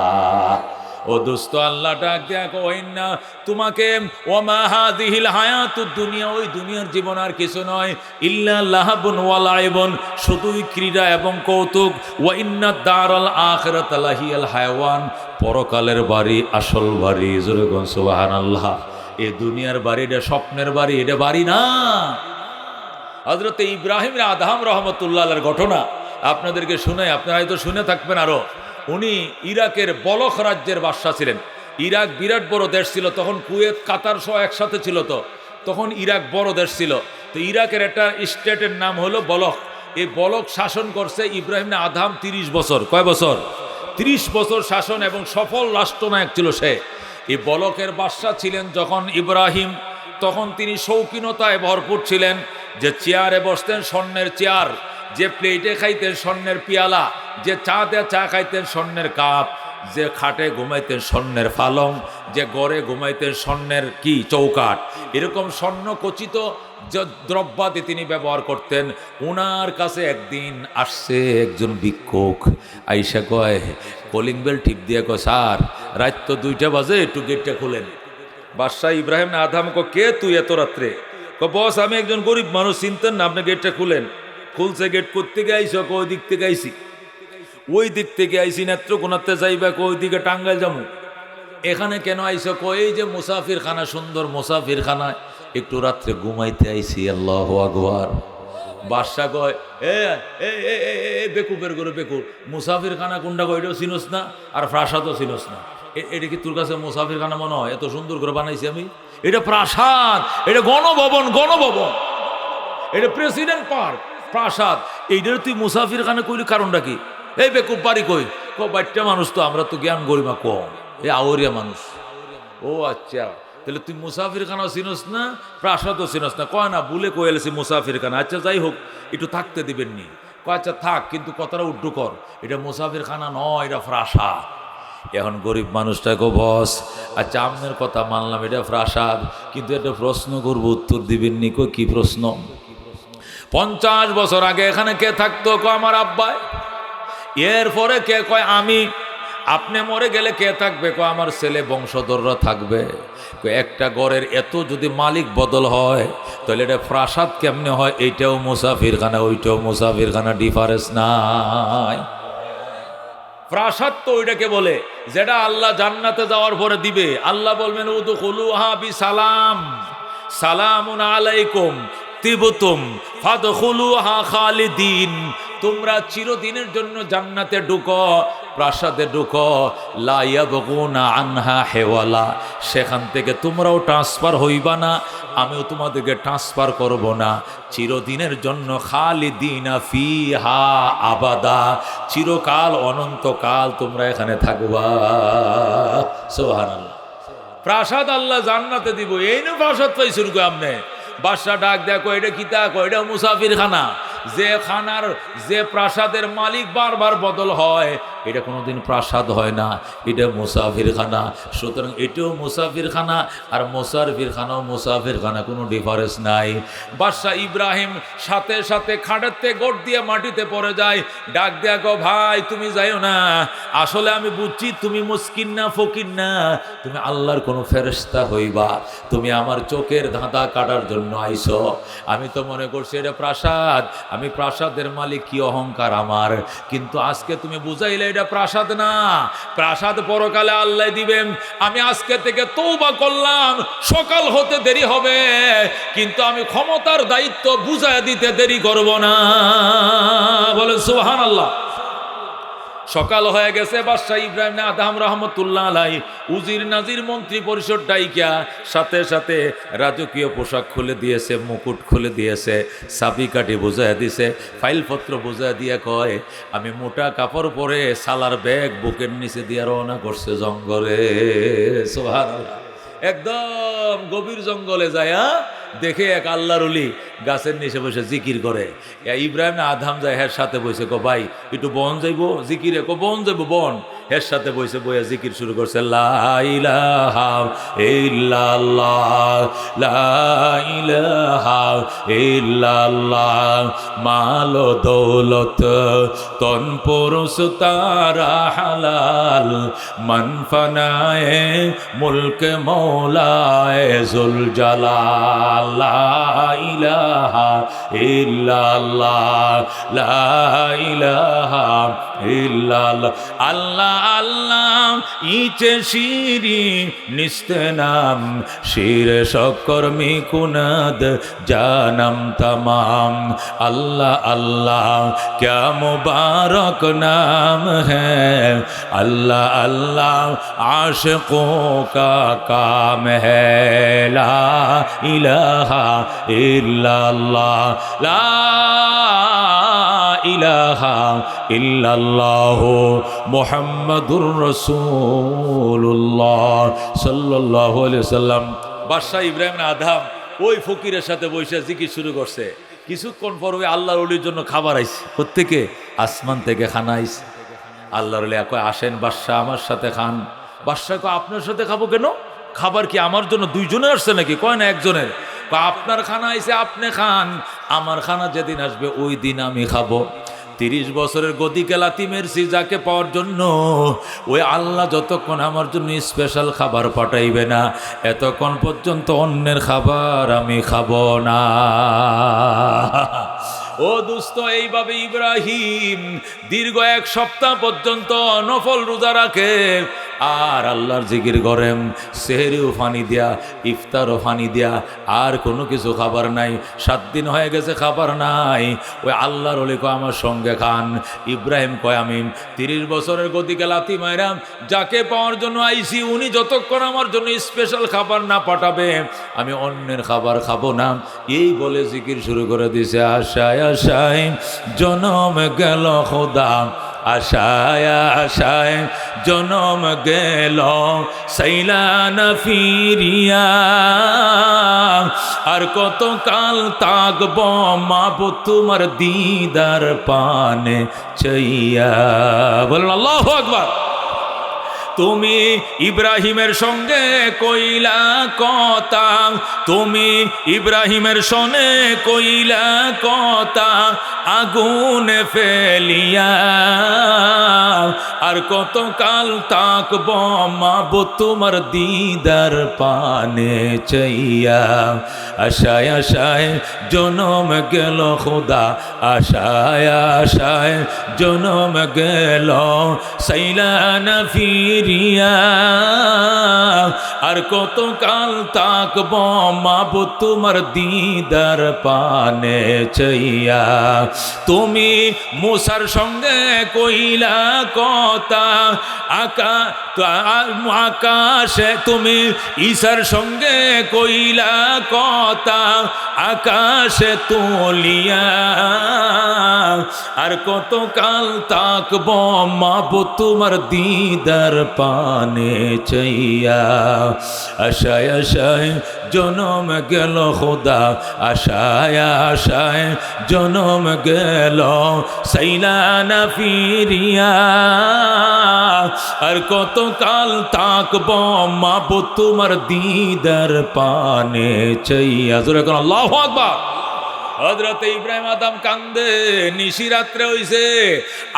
ও দোস্ত, আল্লাহ ডাক দেখো, ওইনা তোমাকে ওমা হাযিহিল হায়াতুদ দুনিয়া, ওই দুনিয়ার জীবন আর কিছু নয়, ইল্লা লাহাবুন ওয়া লাইবুন, শুধুই ক্রীড়া এবং কৌতুক। ওয়া ইন্নাদ দারাল আখিরাতা লাহিয়াল হায়াওয়ান, পরকালের বাড়ি আসল বাড়ি। জোরে কোন সুবহানাল্লাহ। এই দুনিয়ার বাড়ি এটা স্বপ্নের বাড়ি, এটা বাড়ি না। হযরত ইব্রাহিম আদহাম রহমতুল্লাহ আলাইহির ঘটনা আপনাদেরকে শুনে, আপনারা হয়তো শুনে থাকবেন আরো। উনি ইরাকের বলখ রাজ্যের বাদশা ছিলেন। ইরাক বিরাট বড় দেশ ছিল তখন, কুয়েত কাতার সহ একসাথে ছিল। তো তখন ইরাক বড় দেশ ছিল। তো ইরাকের একটা স্টেটের নাম হলো বলখ। এই বলখ শাসন করছে ইব্রাহিম আদহাম 30 বছর। কয় বছর? 30 বছর শাসন, এবং সফল রাষ্ট্রনায়ক ছিল সে। এই বলখের বাদশা ছিলেন যখন ইব্রাহিম, তখন তিনি শৌখিনতায় ভরপুর ছিলেন। যে চেয়ারে বসতেন স্বর্ণের চেয়ার, যে প্লেটে খাইতেন স্বর্ণের পিয়ালা, যে চা দেয়া চা খাইতেন স্বর্ণের কাপ। যে খাটে ঘুমাইতেন স্বর্ণের পালং, যে গড়ে ঘুমাইতেন স্বর্ণের কি চৌকাঠ, এরকম স্বর্ণ খচিত দ্রব্যাদি তিনি ব্যবহার করতেন। ওনার কাছে একদিন আসছে একজন ভিক্ষুক, আইসা কয়, কলিং বেল টিপ দিয়ে কয়, স্যার রাত তো 2টা বাজে, একটু গেটটা খুলেন। বাদশাহ ইব্রাহিম আদম কো, কে তুই এত রাত্রে? বস আমি একজন গরিব মানুষ, চিনতেন না, আপনি গেটটা খুলেন। খুলছে, গেট করতে আইসো? ওই দিক থেকে আইসি। ওই দিক থেকে আইসি নেত্রকোনাতে যাইবা? ওই দিকে টাঙ্গাইল যাবো। এখানে কেন আইসো? এই যে মুসাফির খানা, সুন্দর মুসাফির খানায় একটু রাত্রে ঘুমাইতে আইসি। আল্লাহু আকবার। বাদশা কয়, বেকুবের করে বেকুব, মুসাফির খানা কোনটা কয় এটাও চিনোস না, আর প্রাসাদও চিনোস না। এটা কি তোর কাছে মুসাফির খানা মনে হয়? এত সুন্দর করে বানাইছি আমি। এটা প্রাসাদ, এটা গণভবন, গণভবন, এটা প্রেসিডেন্ট পার্ক, প্রাসাদ। এইটার তুই মুসাফির খানা কইলি, কারণটা কি? এই বেকুব বাড়ি কই? বাচ্চা মানুষ তো, আমরা তো জ্ঞান গরিমা কম, এই আওরিয়া মানুষ। ও আচ্ছা, তাহলে তুই মুসাফির খানাও চিনোস না, প্রাসাদও চিনোস না? কয় না, ভুলে কয়েছি মুসাফির খানা। আচ্ছা যাই হোক, একটু থাকতে দিবেননি? কয় আচ্ছা থাক, কিন্তু কথাটা উড্ডু কর, এটা মুসাফির খানা নয়, এটা প্রাসাদ। এখন গরিব মানুষটা গো, বস আচ্ছা আপনার কথা মানলাম, এটা প্রাসাদ, কিন্তু একটা প্রশ্ন করবো, উত্তর দিবেননি? কই কি প্রশ্ন? 50 বছর আগে এখানে কে থাকতো? কয় আমার আব্বাই। এরপরে কে? কয় আমি। আপনি মরে গেলে কে থাকবে? কয় আমার ছেলে বংশধররা থাকবে। একটা ঘরের এত যদি মালিক বদল হয়, তাহলে এটা প্রাসাদ কেমনে হয়? এইটাও মুসাফিরখানা, ওইটাও মুসাফিরখানা, ডিফারেন্স নাই। প্রাসাদ তো ওইটাকে বলে যেটা আল্লাহ জান্নাতে যাওয়ার পরে দিবে। আল্লাহ বলবেন, উদখুলুহা বিসালাম, সালামুন আলাইকুম তিবতুম ফাদখুলুহা খালিদিন। তোমরা চিরদিনের জন্য জান্নাতে ঢুকো, প্রাসাদে ঢুকো, লা ইয়াবগুনা আনহা হেওয়ালা। সেখান থেকে তোমরাও ট্রান্সফার হইবা না, আমিও তোমাদেরকে ট্রান্সফার করব না। চিরদিনের জন্য খালিদিনা ফিহা আবাদা, চিরকাল অনন্তকাল তোমরা এখানে থাকবা। সুবহানাল্লাহ। প্রাসাদ আল্লাহ জান্নাতে দিব, এই না প্রাসাদ পাইছুন কো আপনি? বাদশা ডাক দেখো, এটা কি তা? এটা মুসাফির খানা। যে খানার, যে প্রাসাদের মালিক বারবার বদল হয়, এটা কোনোদিন প্রাসাদ হয় না, এটা মুসাফির খানা। সুতরাং এটাও মুসাফির খানা, আর মুসাফির খানাও মুসাফির খানা, কোনো ডিফারেন্স নাই। বাদশাহ ইব্রাহিম সাথে সাথে খাটেতে গোট দিয়ে মাটিতে পড়ে যায়। ডাক দেয়া গো, ভাই তুমি যাইও না, আসলে আমি বুঝছি তুমি মুসকিন না, ফকির না, তুমি আল্লাহর কোনো ফেরেশতা হইবা। তুমি আমার চোখের ধাঁধা কাটার জন্য আইছো। আমি তো মনে করছি এটা প্রাসাদ, আমি প্রাসাদের মালিক, কি অহংকার আমার। কিন্তু আজকে তুমি বুঝাইলে এটা প্রাসাদ না, প্রাসাদ পরকালে আল্লাহ দিবেন। আমি আজকে থেকে তওবা করলাম, সকাল হতে দেরি হবে, কিন্তু আমি ক্ষমতার দায়িত্ব বুঝায় দিতে দেরি করব না। বলেন সুবহানাল্লাহ। সকাল হয়ে গেছে। বাদশাহ ইব্রাহিম আদম রহমতুল্লাহ আলাইহি উজির নাজির মন্ত্রী পরিষদ ডাইকা সাথে সাথে রাজকীয় পোশাক খুলে দিয়েছে, মুকুট খুলে দিয়েছে, চাবি কাঠি বুঝাইয়া দিছে, ফাইলপত্র বুঝাইয়া দিয়ে কয়, আমি মোটা কাপড় পরে সালার ব্যাগ বুকের নিচে দিয়ে রওনা করছে জঙ্গলে। সুবহানাল্লাহ। একদম গভীর জঙ্গলে যায়, দেখে এক আল্লাহর ওলি গাছের নিচে বসে জিকির করে। ইব্রাহিম আদম যায়, হের সাথে বসে, কো ভাই একটু বন যাইবো জিকিরে? কো বন যাইবো, বন। এর সাথে বসে বইয়া জিকির শুরু করছে, লা ইলাহা ইল্লাল্লাহ, লা ইলাহা ইল্লাল্লাহ, মাল দৌলত তন পুরুষ তারা হালাল, মান ফানায়ে মুলক মৌলায়ে জুল জালাল, লা ইলাহা ইল্লাল্লাহ, লা ইলাহা ইল্লাল্লাহ। আল্লাহ আল্লাহ ইচে শিরি নিস্তেনাম, শির সকর্মী কুনাদ জানাম তমাম। আল্লাহ আল্লাহ ক্যা মুবারক নাম হ্যায়, আল্লাহ আল্লাহ আশিকোं का काम है, লা ইলাহা ইল্লাল্লাহ, লা ইলাহা ইল্লাল্লাহু মুহাম্মাদুর রাসূলুল্লাহ সাল্লাল্লাহু আলাইহি ওয়াসাল্লাম। বাদশাহ ইব্রাহিম আদম ওই ফকিরের সাথে বসে জিকির শুরু করছে। কিছুক্ষণ পর ওই আল্লাহর ওলির জন্য খাবার আইছে। কোত্থেকে? আসমান থেকে খানা আইছে। আল্লাহর ওলি কয় আসেন বাদশাহ আমার সাথে খান। বাদশাহ কয় আপনার সাথে খাবো কেন? খাবার কি আমার জন্য দুইজনে আসছে নাকি? কয় না একজনের। আপনার খানা আইছে আপনি খান, আমার খানা যেদিন আসবে ওই দিন আমি খাবো। 30 বছরের গদিকে লাথি মেরছি যাকে পাওয়ার জন্য, ওই আল্লাহ যতক্ষণ আমার জন্য স্পেশাল খাবার পাঠাইবে না এতক্ষণ পর্যন্ত অন্যের খাবার আমি খাবো না। ও দোস্ত, এইভাবে ইব্রাহিম দীর্ঘ 1 সপ্তাহ পর্যন্ত নফল রোজা রাখে আর আল্লাহর জিকির করেন। সেহরিও ফানি দিয়া, ইফতারও ফানি দিয়া, আর কোনো কিছু খাবার নাই। 7 দিন হয়ে গেছে খাবার নাই। ওই আল্লাহর ওলি কয় আমার সঙ্গে খান। ইব্রাহিম কয় আমি 30 বছরের গতিকে লাথি মাইরাম যাকে পাওয়ার জন্য আইছি, উনি যতক্ষণ আমার জন্য স্পেশাল খাবার না পাঠাবে আমি অন্যের খাবার খাবো না। এই বলে জিকির শুরু করে দিছে। আশায় আশায় জনম গেল খোদা, আশায় আশায় জনম গেল সাইলানা ফিরিয়া, আর কত কাল তাকব মাবো তোমার দিদার পানে চাইয়া। বলুন আল্লাহু আকবার। তুমি ইব্রাহিমের সঙ্গে কইলা কথা, তুমি ইব্রাহিমের সনে কইলা কথা আগুনে ফেলিয়া, আর কত কাল তাকব মাবো তোমার দিদার পানে চাইয়া। আশায় আশায় জনম গেল খোদা, আশায় আশায় জনম গেল সাইলানা ফিরিয়া, আর কত কাল তাকব মাবো তোমার দিদার পানে চাইয়া। তুমি মুসার সঙ্গে কইলা কথা আকাশে, তুমি ঈসার সঙ্গে কইলা কথা আকাশে তুলিয়া, আর কত কাল তাকব মাবো তোমার দিদার পানে চাইয়া। আশায় আশায় জনম গেল খোদা, আশায় আশায় জনম গেল সাইলানা ফিরিয়া, আর কত কাল তাকব মাবো তোমার দিদার পানে চাইয়া। জোরে কোন আল্লাহু আকবার। হযরত ইব্রাহিম আদম কান্দে, নিশি রাত্রে হইছে,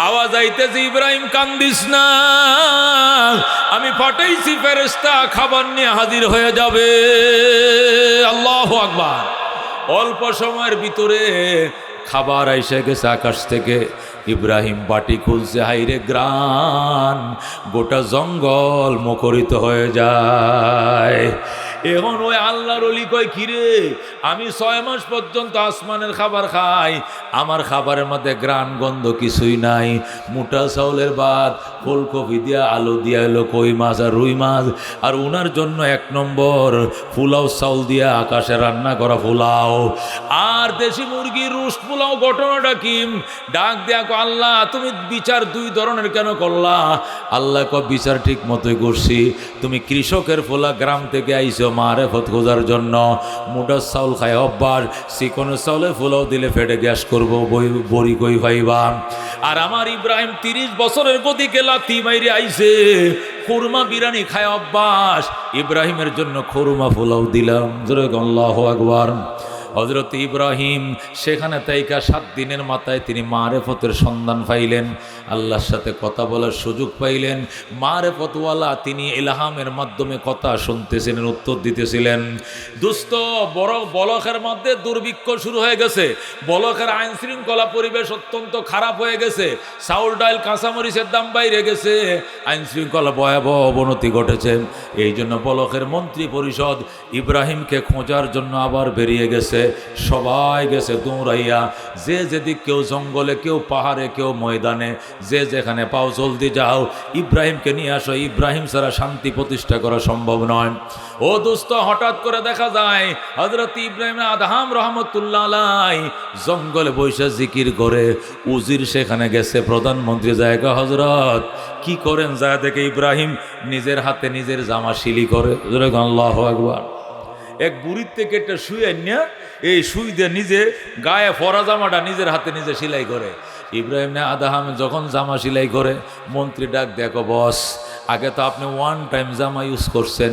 আওয়াজ আইতেছে ইব্রাহিম কান্দিস না, আমি পাঠাইছি ফেরেশতা খাবার নিয়ে হাজির হয়ে যাবে। আল্লাহু আকবার। অল্প সময়ের ভিতরে খাবার আইসা গেছে আকাশ থেকে। ইব্রাহিম বাটি খুলছে, হাইরে গ্রান, গোটা জঙ্গল মুখরিত হয়ে যায়। এখন ওই আল্লাহর ওলি কয় কিরে, আমি 6 মাস পর্যন্ত আসমানের খাবার খাই, আমার খাবারের মধ্যে গ্রান গন্ধ কিছুই নাই। মোটা চাউলের ভাত, ফুলকপি দিয়া আলু দিয়া এলো কই মাছ আর রুই মাছ, আর উনার জন্য 1 নম্বর পোলাও চাউল দিয়া আকাশে রান্না করা পোলাও, আর দেশি মুরগির রোস্ট পোলাও। ঘটনাটা কি? ডাক দেয়া কো আল্লাহ তুমি বিচার 2 ধরনের কেন করলা? আল্লাহ কো বিচার ঠিক মতোই করছি। তুমি কৃষকের ফোলা গ্রাম থেকে আইছো মারেফত খোঁজার জন্য, মোটা চাউল খায় অভ্যাস, চিকন চাউলে পোলাও দিলে ফেটে গ্যাস করবো, বড়ি কই পাইবা। আর আমার ইব্রাহিম 30 বছরের গতিকে লাথি মাইরে আইছে, খুরমা বিরিয়ানি খায় অভ্যাস, ইব্রাহিমের জন্য খুরমা পোলাও দিলাম। জোরে আল্লাহু আকবার। হযরত ইব্রাহিম সেখানে তাইকা 7 দিনের মাথায় তিনি মারেফতের সন্ধান পাইলেন, আল্লাহর সাথে কথা বলার সুযোগ পাইলেন। মারেফতওয়ালা তিনি ইলহামের মাধ্যমে কথা শুনতেছিলেন, উত্তর দিতেছিলেন। দুস্থ বড় বলখের মধ্যে দুর্ভিক্ষ শুরু হয়ে গেছে, বলখের আইন শৃঙ্খলা পরিবেশ অত্যন্ত খারাপ হয়ে গেছে, চাউল ডাল কাঁচামরিচের দাম বাইরে গেছে, আইন শৃঙ্খলা ভয়াবহ অবনতি ঘটেছে। এই জন্য বলখের মন্ত্রী পরিষদ ইব্রাহিমকে খোঁজার জন্য আবার বেরিয়ে গেছে। সবাই গেছে দৌড়াইয়া, যে যেদিক, কেউ জঙ্গলে, কেউ পাহাড়ে, কেউ ময়দানে, যে যেখানে পাও জলদি যাও, ইব্রাহিমকে নিয়ে আসো, ইব্রাহিম ছাড়া শান্তি প্রতিষ্ঠা করা সম্ভব নয়। ও দোস্ত, হঠাৎ করে দেখা যায় হযরত ইব্রাহিম আদহাম রহমতুল্লাহ আলাই জঙ্গলে বৈশা জিকির করে। উজির সেখানে গেছে, প্রধানমন্ত্রী জায়গা, হযরত কি করেন? যায় দেখে ইব্রাহিম নিজের হাতে নিজের জামা শিলি করে। আল্লাহু আকবার। এক বুড়ির থেকে একটা শুয়ে নিয়ে এই সুই দিয়ে নিজে গায়ে ফরা জামাটা নিজের হাতে নিজে সেলাই করে। ইব্রাহিম না আদাহাম যখন জামা সেলাই করে, মন্ত্রী ডাক, দেখো বস, আগে তো আপনি ওয়ান টাইম জামা ইউজ করছেন,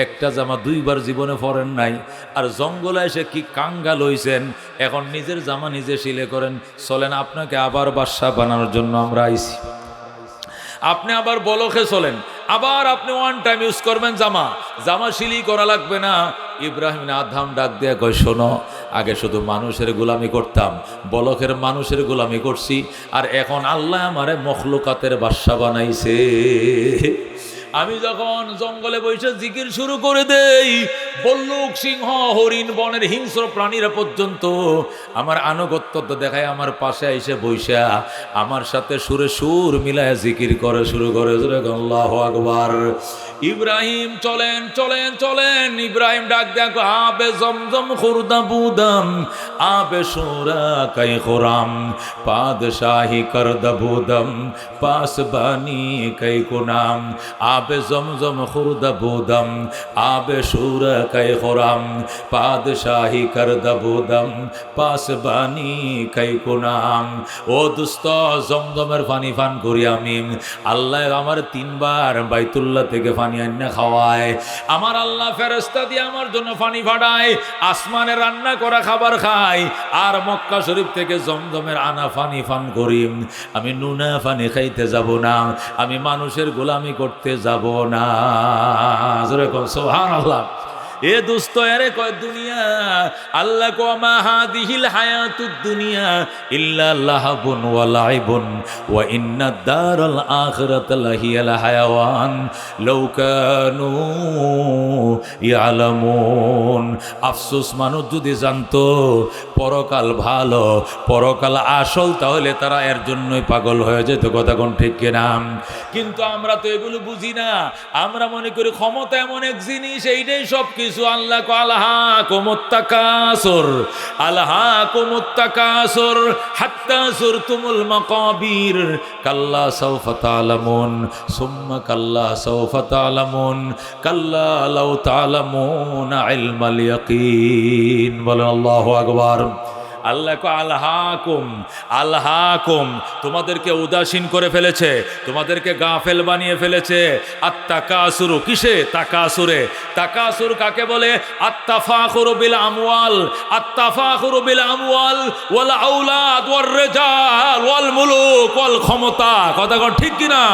একটা জামা দুইবার জীবনে পরেন নাই, আর জঙ্গলে এসে কি কাঙ্গাল হইছেন, এখন নিজের জামা নিজে সিলে করেন। চলেন, আপনাকে আবার বাদশা বানানোর জন্য আমরা আইছি। আপনি আবার বলকে চলেন, আবার আপনি ওয়ান টাইম ইউজ করবেন জামা, জামা সিলি করা লাগবে না। ইব্রাহিম আদহাম ডাক দিয়ে কয়, শোনো, আগে শুধু মানুষের গোলামি করতাম, বলকের মানুষের গোলামি করছি, আর এখন আল্লাহ আমারে মখলুকাতের বাদশা বানাইছে। আমি যখন জঙ্গলে বসে জিকির শুরু করে দেই, বল্লুক, সিংহ, হরিণ, বনের হিংস্র প্রাণীরা পর্যন্ত আমার আনুগত্য দেখায় আমার পাশে এসে বইসা আমার সাথে সুরে সুর মিলায় জিকির করে শুরু করে। আল্লাহু আকবার। ইব্রাহিম চলেন চলেন চলেন। ইব্রাহিম ডাক দেখো, আবে জমজম খুরদা বুদাম, আবে সুরা কাই খুরাম, পাদশাহী করদা বুদাম, পাসবানি কাই কুনাম, আবে জমজম খুরদা বুদাম, আবে সুরা কাই খুরাম, পাদশাহী করদা বুদাম, পাসবানি কাই কুনাম। ও দুস্ত, জমজমের পানি পান করি আমি। আল্লাহ আমার 3 বার বাইতুল্লাহ থেকে পানি আন্না খাওয়ায়। আমার আল্লাহ ফেরেশতা দিয়ে আমার জন্য পানি ফাটায়, আসমানে রান্না করা খাবার খাই, আর মক্কা শরীফ থেকে জমজমের আনা পানি পান করি। আমি নুনা পানি খাইতে যাব না, আমি মানুষের গোলামি করতে যাব না। সুবহানাল্লাহ। এ দোস্ত, এরে কয় দুনিয়া, আল্লাহ কো মা হাদিহিল হায়াতুদ দুনিয়া ইল্লা লাহাবুন ওয়া লাইবুন ওয়া ইন্নাদ দারাল আখিরাতা লাহিয়াল হায়াওয়ান লাউ কানু ইয়ালামুন। আফসোস, মানুষ যদি জানতো পরকাল ভালো, পরকাল আসল, তাহলে তারা এর জন্যই পাগল হয়ে যেত। কথা কোন ঠিক কিনা? কিন্তু আমরা তো এগুলো বুঝি না। আমরা মনে করি ক্ষমতা এমন এক জিনিস, এইটাই সব কিছু। আল্লাহ কো আলহাকুমুত তাকাসুর, আলহাকুমুত তাকাসুর হাত্তা যুরতুমুল মাকাবির, কাল্লা সাওফা তা'লামুন সুম্মা কাল্লা সাওফা তা'লামুন, কাল্লা লাউ তা'লামুনা ইলমাল ইয়াকিন। বলেন আল্লাহু আকবার। আল্লাহ কো আলহাকুম, আলহাকুম, তোমাদেরকে উদাসীন করে ফেলেছে, তোমাদেরকে গাফেল বানিয়ে ফেলেছে। আত্তাকাসুরু, কিসে? তাকাসুরে। তাকাসুর কাকে বলে? আত্তাফাখুরু বিল আমওয়াল, আত্তাফাখুরু বিল আমওয়াল ওয়াল আওলাদ ওয়ার রিজাল ওয়াল মুলুক ওয়াল ক্ষমতা। কথা কোন ঠিক কিনা?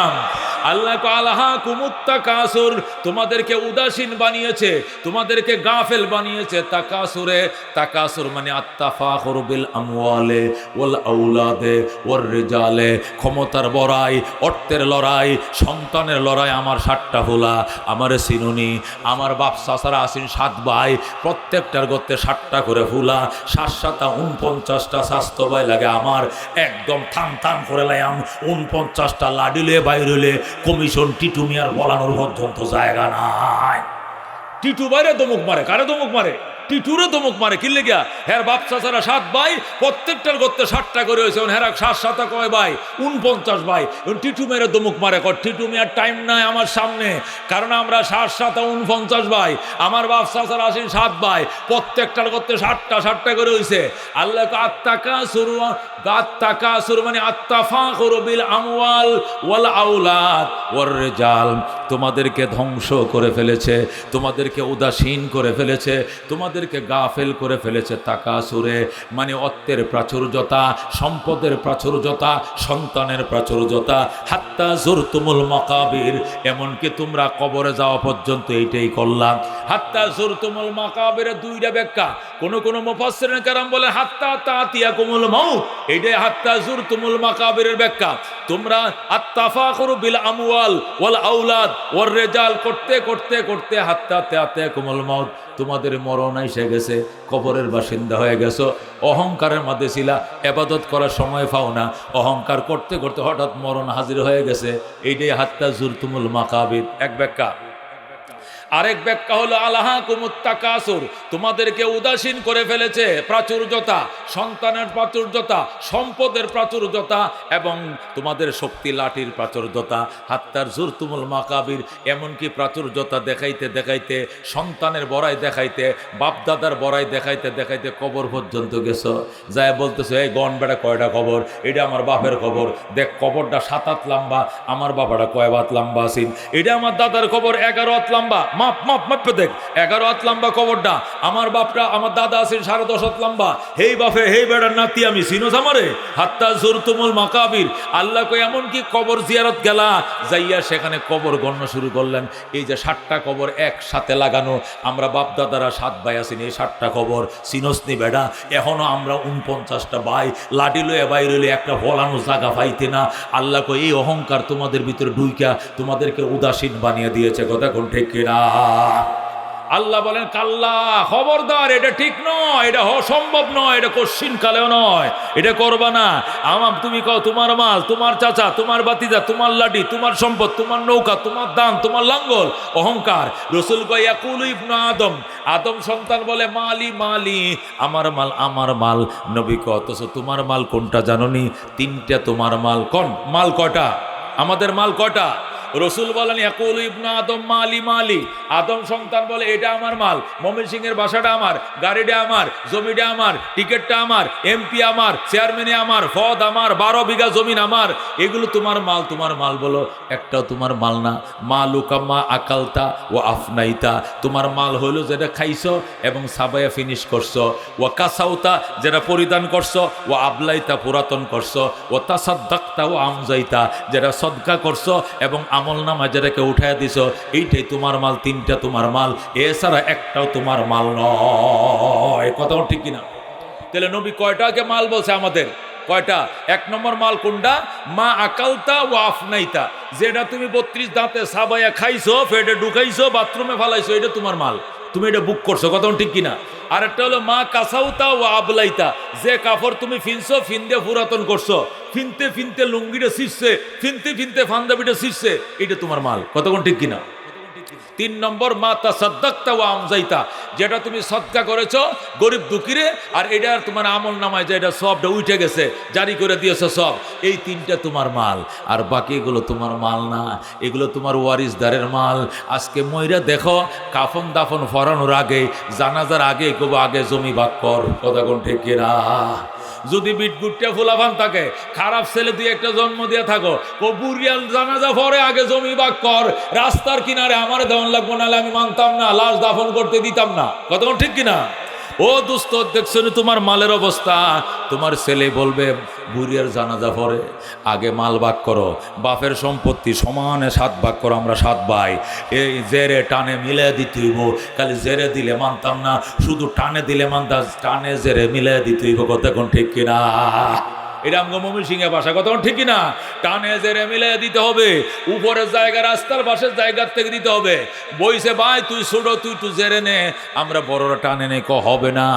আল্লাহ কো আলহাকুমুত তাকাসুর, তোমাদেরকে উদাসীন বানিয়েছে, তোমাদেরকে গাফেল বানিয়েছে তাকাসুরে। তাকাসুর মানে আত্তাফাখুরু বিল আমওয়ালে ওয়াল আওলাদে ওয়ার রিজালে, ক্ষমতার লড়াই, অর্থের লড়াই, সন্তানের লড়াই। আমার 7টা ফুলা, আমার সিনুনি, আমার বাপ চাচারা আছেন 7 ভাই, প্রত্যেকটার গর্তে 7টা করে ফুলা, 7-7টা 49টা স্বাস্থ্য ভাই লাগে আমার। একদম থাম থাম করে লাইম 49টা লাডিলে বাইরেলে কমিশন টিটু মিয়ার বলানোর পর্যন্ত জায়গা নাই। টিটু বাইরে দমুক মারে, কারে দমুক মারে? টিটুরে দমুক মারে। কি লেগা? হ্যাঁ বাপ চাচারা 7 ভাই, প্রত্যেকটার করতে 7টা করে হয়েছে। হ্যাঁ 7-7 কয় ভাই? 49 ভাই। টিটু মেরে দমুক মারে। টিটু মিয়ার টাইম নাই আমার সামনে, কারণ আমরা 7-7 49 ভাই, আমার বাপ চাচারা আছেন 7 ভাই, প্রত্যেকটার করতে 7টা করে হয়েছে। আল্লাহ আত্তাকাসুর, আত্তাকাসুর মানে আত্তাফাখুরু বিল আমওয়াল ওয়াল আওলাদ ওয়ার রিজাল, তোমাদেরকে ধ্বংস করে ফেলেছে, তোমাদেরকে উদাসীন করে ফেলেছে, তোমাদেরকে গাফেল করে ফেলেছে। তাকাসুরে মানে অর্থের প্রাচুর্যতা, সম্পদের প্রাচুর্যতা, সন্তানের প্রাচুর্যতা। হাত্তা যুরতুমুল মাকাবির, এমনকি তোমরা কবরে যাওয়া পর্যন্ত এইটাই করলাম। হাত্তা যুরতুমুল মাকাবির 2টা ব্যাখ্যা। কোন মুফাসসিরিন কেরাম বলে হাত্তা তাতিয়াকুমুল মাউত, এইটাই হাত্তা যুরতুমুল মাকাবিরের ব্যাখ্যা। তোমরা আত্তাফাখুরু বিল আমওয়াল ওয়াল আওলাদ ওয়ার রিজাল করতে করতে করতে হাত্তা তাতিয়াকুমুল মাউত, তোমাদের মরণ এসে গেছে, কবরের বাসিন্দা হয়ে গেছো। অহংকারের মধ্যে ছিলা, ইবাদত করার সময় পাও না, অহংকার করতে করতে হঠাৎ মরণ হাজির হয়ে গেছে। এইটাই হাত্তা যুরতুমুল মাকাবির, এক ব্যাখ্যা। আরেক ব্যাখ্যা হলো আলাহাকুমুত তাকাসুর, তোমাদেরকে উদাসীন করে ফেলেছে প্রাচুর্যতা, সন্তানের প্রাচুর্যতা, সম্পদের প্রাচুর্যতা এবং তোমাদের শক্তি লাঠির প্রাচুর্যতা, হাত্তার জুরতুমুল মাকাবির, এমনকি প্রাচুর্যতা দেখাইতে দেখাইতে, সন্তানের বড়াই দেখাইতে, বাপদাদার বড়াই দেখাইতে দেখাইতে কবর পর্যন্ত গেছো। যায় বলতেছে এই গন বেটা কয়টা কবর, এটা আমার বাপের কবর, দেখ কবরটা 7 হাত লম্বা, আমার বাবাটা কয় হাত লম্বা আছেন, এটা আমার দাদার কবর 11 হাত লম্বা, মাপ মাপ মাপে দেখ 11 হাত লম্বা কবরটা, আমার বাপটা আমার দাদা আছেন 10.5 হাত লম্বা, হেই বাপে হেই বেটার নাতি আমি চিনোস আমারে, হাত্তা জুরতুমুল মাকাবির। আল্লাহ কই এমনকি কবর জিয়ারত গেলা, যাইয়া সেখানে কবর গণনা শুরু করলেন। এই যে 7টা কবর একসাথে লাগানো, আমরা বাপ দাদারা 7 ভাই আছেন, এই 7টা কবর চিনোসনি বেটা, এখনো আমরা 49টা ভাই লাঠি লয়ে বাইরে লয়ে একটা ফলানো জায়গা পাইতে না। আল্লাহ কই এই অহংকার তোমাদের ভিতরে ঢুইকা তোমাদেরকে উদাসীন বানিয়ে দিয়েছে। কথা কোন ঠিক কিনা? আল্লাহ বলেন কাল্লা, খবরদার, এটা ঠিক নয়, এটা সম্ভব নয়, এটা কশ্চিন কালেও নয়, এটা করবা না। আমার তুমি কও তোমার মাল, তোমার চাচা, তোমার বাতিজা, তোমার লাঠি, তোমার সম্পদ, তোমার নৌকা, তোমার দান, তোমার লাঙ্গল, অহংকার। রসুল কয় ইয়াকুলু ইবনু আদম, আদম সন্তান বলে মালি মালি, আমার মাল আমার মাল। নবী কয় অথচ তোমার মাল কোনটা জানোনি? 3টা তোমার মাল। কোন মাল? কয়টা? আমাদের মাল কয়টা? রসুল বলেন ইয়াকুলু ইবনু আদম মালি মালি, আদম সন্তান বলে এটা আমার মাল, মমিন সিং এর বাসাটা আমার, গাড়িটা আমার, জমিটা আমার, টিকিটটা আমার, এমপি আমার, চেয়ারম্যানে আমার, ফদ আমার, 12 বিঘা জমিন আমার, এগুলো তোমার মাল। তোমার মাল বলো একটাও তোমার মাল না। মালুকাম্মা আকালতা ও আফনাইতা, তোমার মাল হইলো যেটা খাইছো এবং সাবায়া ফিনিশ করছো, ও কাসাউতা যেটা পরিধান করছো, ও আবলাইতা পুরাতন করছো, ও তাসাদ্দাক্তা ও আমজাইতা যেটা সদকা করছো এবং আমল নামা যেটাকে উঠাইয়া দিছ, এইটাই তোমার মাল। 3টা তোমার মাল, এছাড়া একটাও তোমার মাল নয়। কথা ঠিক কিনা? তাহলে নবী কয়টাকে মাল বলছে আমাদের? কয়টা? 1 নম্বর মাল কোনটা? মা আকালতা ও আফনাইতা, যেটা তুমি 32 দাঁতে সাবাইয়া খাইছো, পেটে ঢুকাইছো, বাথরুমে ফালাইছো, এটা তোমার মাল, তুমি এটা বুক করছো। কথা ঠিক কিনা? আর একটা হলো মা কাসাউতা ও আবলাইতা, যে কাপড় তুমি ফিনছো, ফিন দিয়ে পুরাতন করছো, ফিনতে ফিনতে লুঙ্গিটা ছিঁড়ছে, ফিনতে ফিনতে পাঞ্জাবিটা ছিঁড়ছে, এটা তোমার মাল। কতক্ষণ ঠিক কিনা? 3 নম্বর মা তাসাদ্দাক্তা ওয়া আমজাইতা, যেটা তুমি সদকা করেছো গরিব দুঃখীরে, আর এটা তোমার আমল নামায় যে এটা সবটা উঠে গেছে, জারি করে দিয়েছো সব, এই 3টা তোমার মাল। আর বাকি এগুলো তোমার মাল না, এগুলো তোমার ওয়ারিসদারের মাল। আজকে ময়রা দেখো, কাফন দাফন ফরানোর আগে, জানাজার আগে কবো আগে জমি ভাগ কর। কথা কোন ঠিক কিনা? যদি বিটগুটটা ফুলাফান থাকে, খারাপ ছেলে দিয়ে একটা জন্ম দিয়ে থাকো, কবুরিয়াল জানাজা পরে আগে জমি ভাগ কর, রাস্তার কিনারে আমার দেওয়ান লাগবো, নাহলে আমি মানতাম না, লাশ দাফন করতে দিতাম না। কথা ঠিক কিনা? ও দোস্ত, দেখছো তোমার মালের অবস্থা। তোমার ছেলে বলবে বুড়িয়ার জানাজা পরে আগে মাল ভাগ করো, বাপের সম্পত্তি সমানে 7 ভাগ করো, আমরা 7 ভাই, এই জেরে টানে মিলে দিতে হইব। খালি জেরে দিলে মানতাম না, শুধু টানে দিলে মানতাম, টানে জেরে মিলে দিতে হইব। কথা কোন ঠিক কিনা? এটা আমগো মমিন সিংহে ভাষা। কথা ঠিক কিনা? টানে জেরে মিলে দিতে হবে, উপরের জায়গা রাস্তার পাশের জায়গার থেকে দিতে হবে। বইছে ভাই তুই ছোট, তুই তুই জেরে নে, আমরা বড়রা টানে নে, হবে না,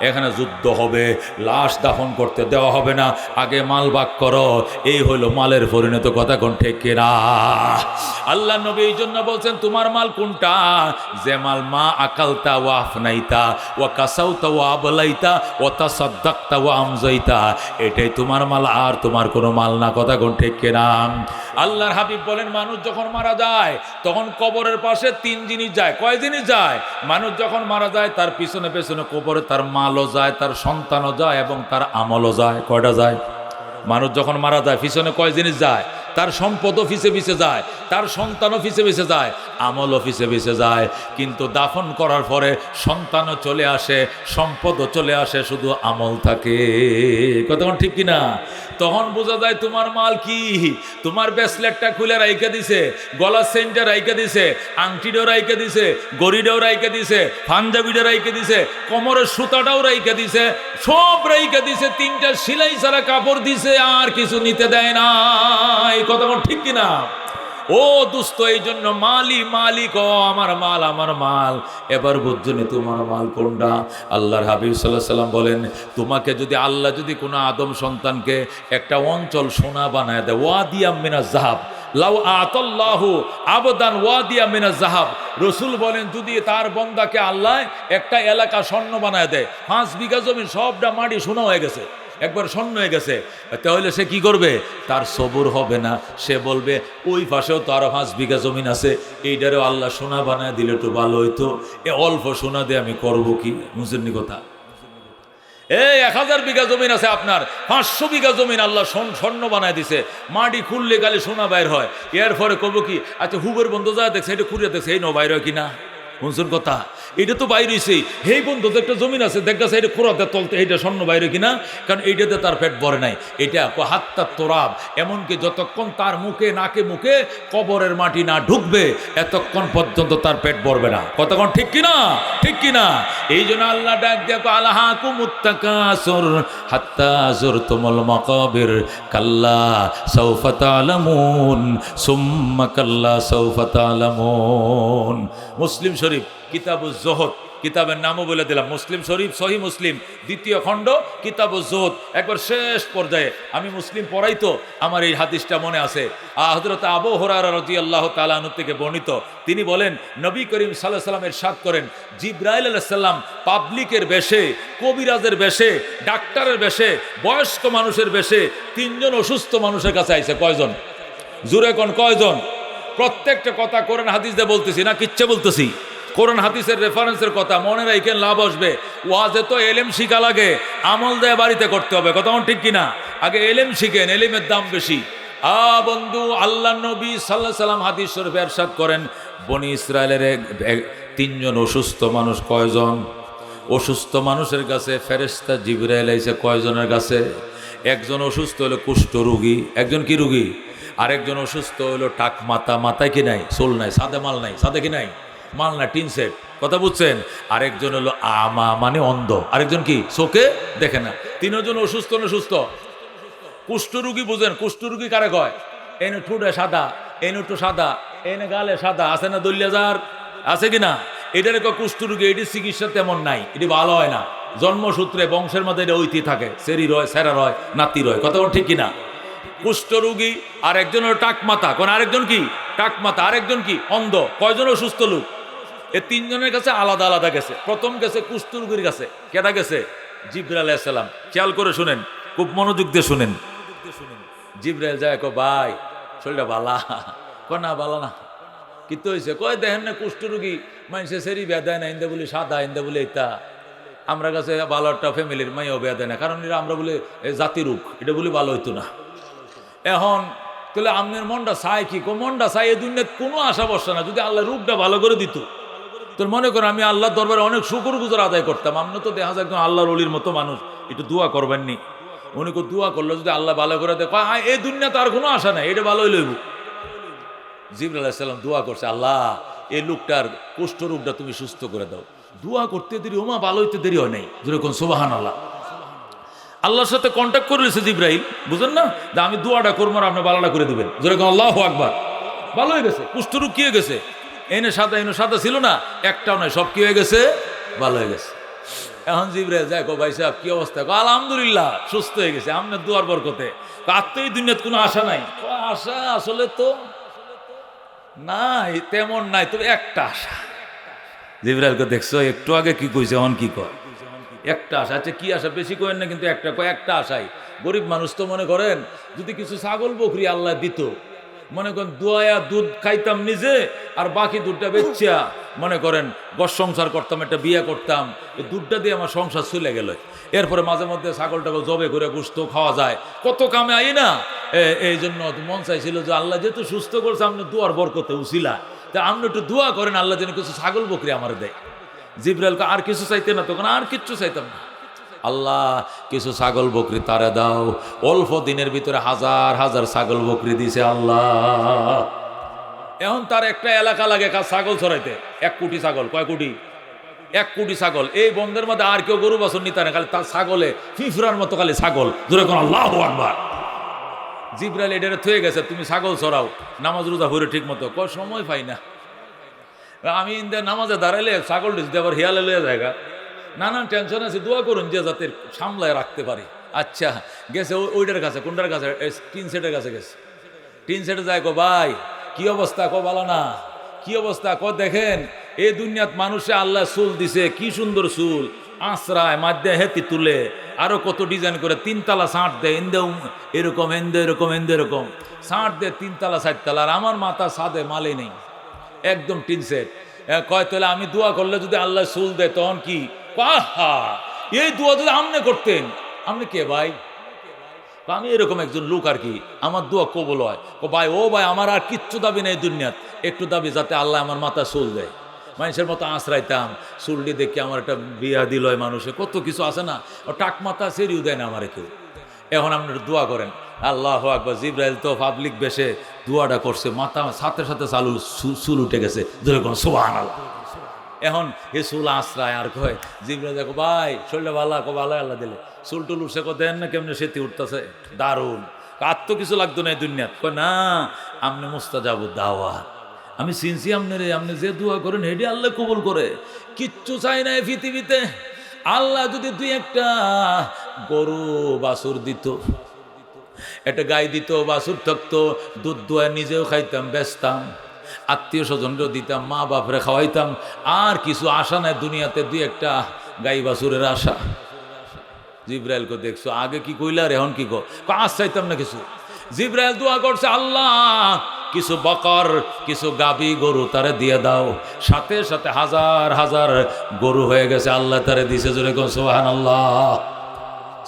এখানে যুদ্ধ হবে, লাশ দাফন করতে দেওয়া হবে না, আগে মাল ভাগ করো। এই হইল মালের পরিণত। কথা কোন ঠিক কিনা? আল্লাহ নবী এই জন্য বলছেন তোমার মাল কোনটা? যে মাল মা আকালতা ওয়া আফনাইতা ওয়া কাসাউতা ওয়া আবলাইতা ওয়া তাসাদ্দাক্তা ওয়া আমজাইতা, এটাই তোমার মাল, আর তোমার কোনো মাল না। কথা কোন ঠিক কিনা? আল্লাহর হাবিব বলেন মানুষ যখন মারা যায় তখন কবরের পাশে 3 জিনিস যায়। কয় জিনিস যায়? মানুষ যখন মারা যায় তার পিছনে পেছনে কবরে তার মালও যায়, তার সন্তানও যায় এবং তার আমলও যায়। কয়টা যায়? মানুষ যখন মারা যায় পিছনে কয় জিনিস যায়? তার সম্পদও পিছে পিছে যায়, তার সন্তানও পিছে পিছে যায়, আমলও পিছে পিছে যায়। কিন্তু দাফন করার পরে সন্তানও চলে আসে, সম্পদও চলে আসে, শুধু আমল থাকে। কতক্ষণ ঠিক কিনা? তখন বোঝা যায় তোমার মাল কি। তোমার ব্রেসলেটটা খুলে রাইখা দিছে, গলার চেইনটা রাইখা দিছে, আংটিটাও রাইখা দিছে, গড়িটাও রাইখা দিছে, পাঞ্জাবিটা রাইখা দিছে, কোমরের সুতাটাও রাইখা দিছে, সব রাইখা দিছে, 3টা সেলাই ছাড়া কাপড় দিছে, আর কিছু নিতে দেয় না। এই কথা ঠিক কিনা? ও দুস্থ, এই জন্য মালি মালিক, আমার মাল আমার মাল। এবার বুঝছনি তোমার মাল কোনটা? আল্লাহর হাবিব সাল্লাল্লাহু আলাইহি সাল্লাম বলেন তোমাকে যদি আল্লাহ যদি কোনো আদম সন্তানকে একটা অঞ্চল সোনা বানায় দেয়, ওয়াদিয়াম মিনাজ যাহাব, লাউ আতাল্লাহু আবদান ওয়াদিয়া মিনাজ যাহাব, রসুল বলেন যদি তার বন্দাকে আল্লাহ একটা এলাকা স্বর্ণ বানায় দেয়, 5 বিঘা জমি সবটা মাটি সোনা হয়ে গেছে, একবার স্বর্ণ হয়ে গেছে, তাহলে সে কি করবে? তার সবুর হবে না, সে বলবে ওই পাশেও তো আরো 5 বিঘা জমিন আছে, এইটারও আল্লাহ সোনা বানায় দিলে তো ভালো হইতো, এ অল্প সোনা দিয়ে আমি করবো কি? বুঝেননি কথা? এই 1000 বিঘা জমিন আছে আপনার, 500 বিঘা জমিন আল্লাহ স্বর্ণ বানায় দিছে, মাটি খুললে গালে সোনা বাইর হয়, এরপরে কব কি আচ্ছা হুবের বন্ধু যা দেখছে এটা খুঁড়িয়ে দেখছে, এই ন বাইর হয় কিনা? শুনছেন কথা? এটা তো বাইর হইছে, হেই বন্ধু তো একটা জমিন আছে দেখতেছে এটা খোরাতে তলতে, এইটা স্বর্ণ বাইরে কিনা, কারণ এইটাতে তার পেট ভরে নাই, এটা হাত্তা তোরাব, এমনকি যতক্ষণ তার মুখে নাকে মুখে কবরের মাটি না ঢুকবে এতক্ষণ পর্যন্ত তার পেট ভরবে না। কতক্ষণ? ঠিক কিনা? ঠিক কিনা? এই জন্য আল্লাহ ডাক দেখো আলহাকুমুত তাকাসুর হাত্তা যুরতুমুল মাকাবির কাল্লা সাউফা তা'লামুন সুম্মা কাল্লা সাউফা তা'লামুন। মুসলিম শরীফ কিতাবুজ জুহদ, কিতাবের নামও বলে দিলাম, মুসলিম শরীফ সহিহ মুসলিম 2য় খণ্ড কিতাবুজ জুহদ, একবার শেষ পর্যায়ে, আমি মুসলিম পড়াই তো আমার এই হাদিসটা মনে আছে। হযরত আবু হুরায়রা রাদিয়াল্লাহু তাআলা আনহু থেকে বর্ণিত, তিনি বলেন নবী করিম সাল্লাল্লাহু আলাইহি ওয়াসাল্লাম ইরশাদ করেন, জিবরাইল আলাইহিস সালাম পাবলিকের বেশে, কবিরাজের বেশে, ডাক্তারের বেশে, বয়স্ক মানুষের বেশে 3 জন অসুস্থ মানুষের কাছে আইছে। কয়জন? জোরে কোন কয়জন? প্রত্যেকটা কথা কোরআন হাদিস দিয়ে বলতেছি না, কিচ্ছা বলতেছি, কোরআন হাদিসের রেফারেন্সের কথা মনে রাখেন, লাভ আসবে। ওয়াজে তো এলেম শিখা লাগে, আমল দেয় বাড়িতে করতে হবে, কথা ঠিক কিনা? আগে এলেম শিখেন, এলেমের দাম বেশি। বন্ধু, আল্লাহ নবী সাল্লাল্লাহু আলাইহি সাল্লাম হাদিস শরীফে ইরশাদ করেন, বনি ইসরায়েলের 3 জন অসুস্থ মানুষ। কয়জন? অসুস্থ মানুষের কাছে ফেরেশতা জিবরাইল আইছে কয়জনের কাছে? একজন অসুস্থ হলো কুষ্ঠ রোগী, একজন কি রোগী? আরেকজন অসুস্থ হলো টাক মাথা, মাথায় কি নাই? চুল নাই, সাদে মাল নাই, সাদে কি নাই? মাল না, টিন সেট, কথা বুঝছেন? আরেকজন হলো আমা, মানে অন্ধ, আরেকজন কি? চোখে দেখে না। 3 জন অসুস্থ না সুস্থ? কুষ্ঠরোগী বুঝেন, কুষ্ঠরোগী কারে কয়? এনে ঠুটে সাদা, এনে একটু সাদা, এনে গালে সাদা, আছে না দলিয়াজার? আছে কিনা? এটার কয় কুষ্ঠরোগী। এটির চিকিৎসা তেমন নাই, এটি ভালো হয় না, জন্মসূত্রে বংশের মধ্যে এটা ঐতি থাকে, সেরি রয়, সেরা রয়, নাতি রয়, কথা ঠিক কিনা? কুষ্ঠরোগী। আর একজন হলো টাক মাথা, কোন আরেকজন কি? টাক মাথা। আরেকজন কি? অন্ধ। কয়জন অসুস্থ লোক? এই 3 জনের কাছে আলাদা আলাদা গেছে। প্রথম গেছে কুষ্ঠরোগীর কাছে। কেটা গেছে? জিবরাইল আলাইহিস সালাম। খেয়াল করে শুনেন, খুব মনোযোগ দিয়ে শুনেন। জিবরাইল যায়, কয় ভাই শরীরটা বালা? কয় না, বালা না। কিন্তু হয়েছে? কয় দেখেন না কুষ্ঠরোগী মানুষে সেরি বেদায় না, ইন্দা বলি সাদা, ইন্দা বলে এটা আমরা কাছে ভালো একটা ফ্যামিলির মাইও বেদায় না, কারণ এটা আমরা বলে জাতি রোগ, এটা বলে ভালো হইতো না। এখন তাহলে আপনার মনটা চায় কি? মনটা চাই এই দুনিয়ার কোনো আশা বসা না, যদি আল্লাহ রূপটা ভালো করে দিত। তোর মনে করেন আমি আল্লাহর দরবারে অনেক শুকর গুজার আদায় করতাম। আপনি তো দেখা যায় একদম আল্লাহর অলির মতো মানুষ, একটু দোয়া করবেননি। উনি কেউ দোয়া করলো যদি আল্লাহ ভালো করে দেয়, এই দুনিয়া তার কোনো আশা নাই, এটা ভালোই লইব। জিবরাইল আলাইহিস সালাম দোয়া করছে, আল্লাহ এই লোকটার কুষ্ঠ রোগটা তুমি সুস্থ করে দাও। দোয়া করতে দেরি, ওমা ভালো হইতে দেরি হয় নাই, যেরকম সুবহানাল্লাহ। আল্লাহর সাথে কন্ট্যাক্ট করে নিয়েছে জিবরাইল, বুঝেন না? যে আমি দোয়াটা করবো আর আপনি বালাটা করে দিবেন, যেরকম আল্লাহু আকবার। ভালো হয়ে গেছে, কুষ্ঠরোগ কি হয়ে গেছে? এনে সাদা ছিল না, একটাও নয়, সব কি হয়ে গেছে? ভালো হয়ে গেছে। এখন জিবরাইল যায়, কো ভাই সাহেব কি অবস্থা? আলহামদুলিল্লাহ সুস্থ হয়ে গেছে আপনার দোয়ার বরকতে। আর তো এই দুনিয়াতে কোনো আশা নাই। আশা আসলে তো নাই, তেমন নাই, তবে একটা আশা। জিবরাইলকে দেখছো একটু আগে কি কইছে, এখন কি কয়? একটা আশা। আচ্ছা কি আশা? বেশি করেন না, কিন্তু একটা আশাই। গরিব মানুষ তো মনে করেন যদি কিছু ছাগল বকরি আল্লাহ দিত, মনে করেন দোয়া দুধ খাইতাম নিজে, আর বাকি দুধটা বেচ্চা মনে করেন ঘর সংসার করতাম, একটা বিয়ে করতাম, এই দুধটা দিয়ে আমার সংসার চলে গেল। এরপরে মাঝে মধ্যে ছাগলটাকে জবে করে গোশত খাওয়া যায়, কত কামে আই না। এই জন্য মন চাইছিল যে আল্লাহ যেহেতু সুস্থ করছে, আপনি দোয়ার বরকতে উছিলা, তা আপনি একটু দোয়া করেন আল্লাহ যেন কিছু ছাগল বকরি আমার দেয়। জিবরাইলকে আর কিছু চাইতে না, তখন আর কিচ্ছু চাইতাম না। আল্লাহ কিছু ছাগল বকরি তারে দাও। অল্প দিনের ভিতরে হাজার হাজার ছাগল বকরি দিছে আল্লাহ। এখন তার একটা এলাকা লাগে ছাগল ছড়াইতে, 1 কোটি ছাগল। কয় কোটি? 1 কোটি ছাগল। এই বন্ধের মধ্যে আর কেউ গরু বাছুর নিতে না, খালি তার ছাগলে ফিফরার মতো খালি ছাগল, ধরে কোন আল্লাহু আকবার। জিবরাইল এটারে থয়ে গেছে, তুমি ছাগল ছড়াও, নামাজ রোজা ভরে ঠিক মতো। কয় সময় পাই না আমি, নামাজে দাঁড়াইলে ছাগল যদি আবার হিয়ালে লইয়া জায়গা, নানান টেনশন আছে, দোয়া করুন যে যাতে সামলায় রাখতে পারি। আচ্ছা গেছে ওইটার কাছে, কোনটার কাছে? 3 সেটের কাছে গেছে। টিন সেটে যায়, কো ভাই কি অবস্থা, কো ভালো না, কি অবস্থা, কো দেখেন এই দুনিয়াত মানুষে আল্লাহ চুল দিছে, কি সুন্দর চুল, আশ্রায় মাধ্যে হেতি তুলে আরো কত ডিজাইন করে, তিনতলা ছাঁট দেয়, এন্দে এরকম এন্দে এরকম এন্দে এরকম ছাঁট দেয়, তিনতলা চারতলা, আর আমার মাথা সাদে মালে নেই, একদম টিন সেট। কয় তাহলে আমি দোয়া করলে যদি আল্লাহ চুল দেয় তখন কি? আহা, এই দোয়া যদি আমনে করতেন। আপনি কে ভাই? আমি এরকম একজন লোক আর কি, আমার দোয়া কবুল হয়। ভাই ও ভাই, আমার আর কিচ্ছু দাবি নেই দুনিয়াত, একটু দাবি যাতে আল্লাহ আমার মাথা চুল দেয়, মানুষের মতো আশ্রাইতাম, চুলটি দেখে আমার একটা বিয়া দিল হয়, মানুষে কত কিছু আছে না, টাক মাথা সেরিও দেয় না আমার কেউ। এখন আপনারা দোয়া করেন, আল্লাহ আকবার। জিব্রাইল তো পাবলিক বেশে দোয়াটা করছে, মাথা সাথে সাথে চালু চুল উঠে গেছে, ধরে কোন সুবহানাল্লাহ। এখন এ চুল আশ্রায় আর কয় জিব্রাইল, দেখো ভাই শরীরটা ভালো, কো ভালো আল্লাহ দিলে, চুল টুল উঠছে, কো দেন না কেমনে সেটি উঠতেছে, দারুণ, আর তো কিছু লাগতো না এই দুনিয়াত। কয় না, আপনি মুস্তাজাবু দাওয়াত, আমি চিনছি আপনারে, আপনি যে দোয়া করেন হেডি আল্লাহ কবুল করে, কিচ্ছু চাই না এই পৃথিবীতে। আল্লাহ যদি দুই একটা গরু বাছুর দিত, একটা গাই দিত, বাছুর থাকতো, দুধ দোয়া নিজেও খাইতাম, বেচতাম, আত্মীয় স্বজনকেও দিতাম, মা বাপরে খাওয়াইতাম, আর কিছু আশা নাই দুনিয়াতে, দুই একটা গাই বাছুরের আশা। জিব্রাইলকে দেখছো আগে কি কইলা আর এখন কি গো, আশ চাইতাম না কিছু। জিব্রাইল দোয়া করছে, আল্লাহ কিছু বকর, কিছু গাবি গরু তারে দিয়ে দাও। সাথে সাথে হাজার হাজার গরু হয়ে গেছে, আল্লাহ তারে দিছে, জোরে কোন সুবহানাল্লাহ।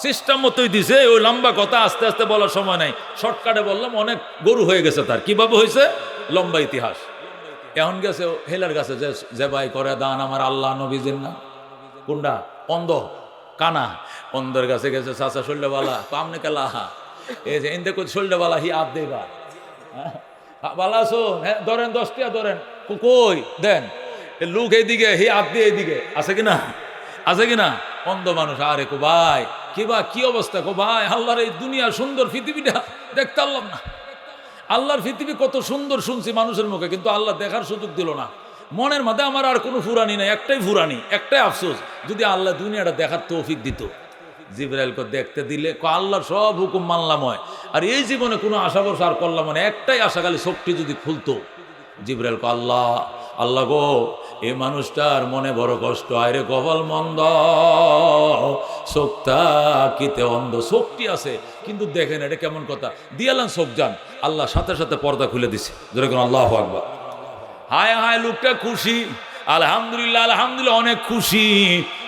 সিস্টেম মতোই দিছে, ওই লম্বা কথা আস্তে আস্তে বলার সময় নাই, শর্টকাটে বললাম, অনেক গরু হয়ে গেছে তার। কিভাবে হয়েছে? লম্বা ইতিহাস। এখন গেছে হেলার কাছে, যে ভাই করে দান আমার আল্লাহ নবীজির না, কোনটা অন্ধ কানা, অন্ধের কাছে গেছে, চাচা শৈল্যবালা পামনে কেলা, এই যে ইন্দে কই শৈল্যবালা হি আপ দেবা বালা আছো, হ্যাঁ ধরেন 10 টিয়া ধরেন, কই দেন, লোক এইদিকে হি আপ দিয়ে এইদিকে, আছে কিনা, আছে কিনা? অন্ধ মানুষ, আরে কো ভাই কি বা কি অবস্থা, কো ভাই আল্লাহর এই দুনিয়া সুন্দর পৃথিবীটা দেখতে পারলাম না, আল্লাহর পৃথিবী কত সুন্দর শুনছি মানুষের মুখে, কিন্তু আল্লাহ দেখার সুযোগ দিল না। মনের মধ্যে আমার আর কোনো ফুরানি নাই, একটাই ফুরানি, একটাই আফসোস, যদি আল্লাহ দুনিয়াটা দেখার তৌফিক দিত। জিব্রাইলকে দেখতে দিলে আল্লাহর সব হুকুম মানলাম হয়, আর এই জীবনে কোনো আশা ভরসা আর করলাম মানে একটাই আশা, খালি চোখটি যদি খুলতো। জিব্রাইলকে আল্লাহ আল্লাহ গো, এই মানুষটার মনে বড় কষ্ট, আরে কপাল মন্দ, চোখটা কিতে অন্ধ, চোখটি আছে কিন্তু দেখেন, এটা কেমন কথা, দিয়ালেন চোখ যান, আল্লাহ সাথে সাথে পর্দা খুলে দিছে, যেরকম আল্লাহু আকবার। হায় হায়, লোকটা খুশি, আলহামদুলিল্লাহ আলহামদুলিল্লাহ, অনেক খুশি,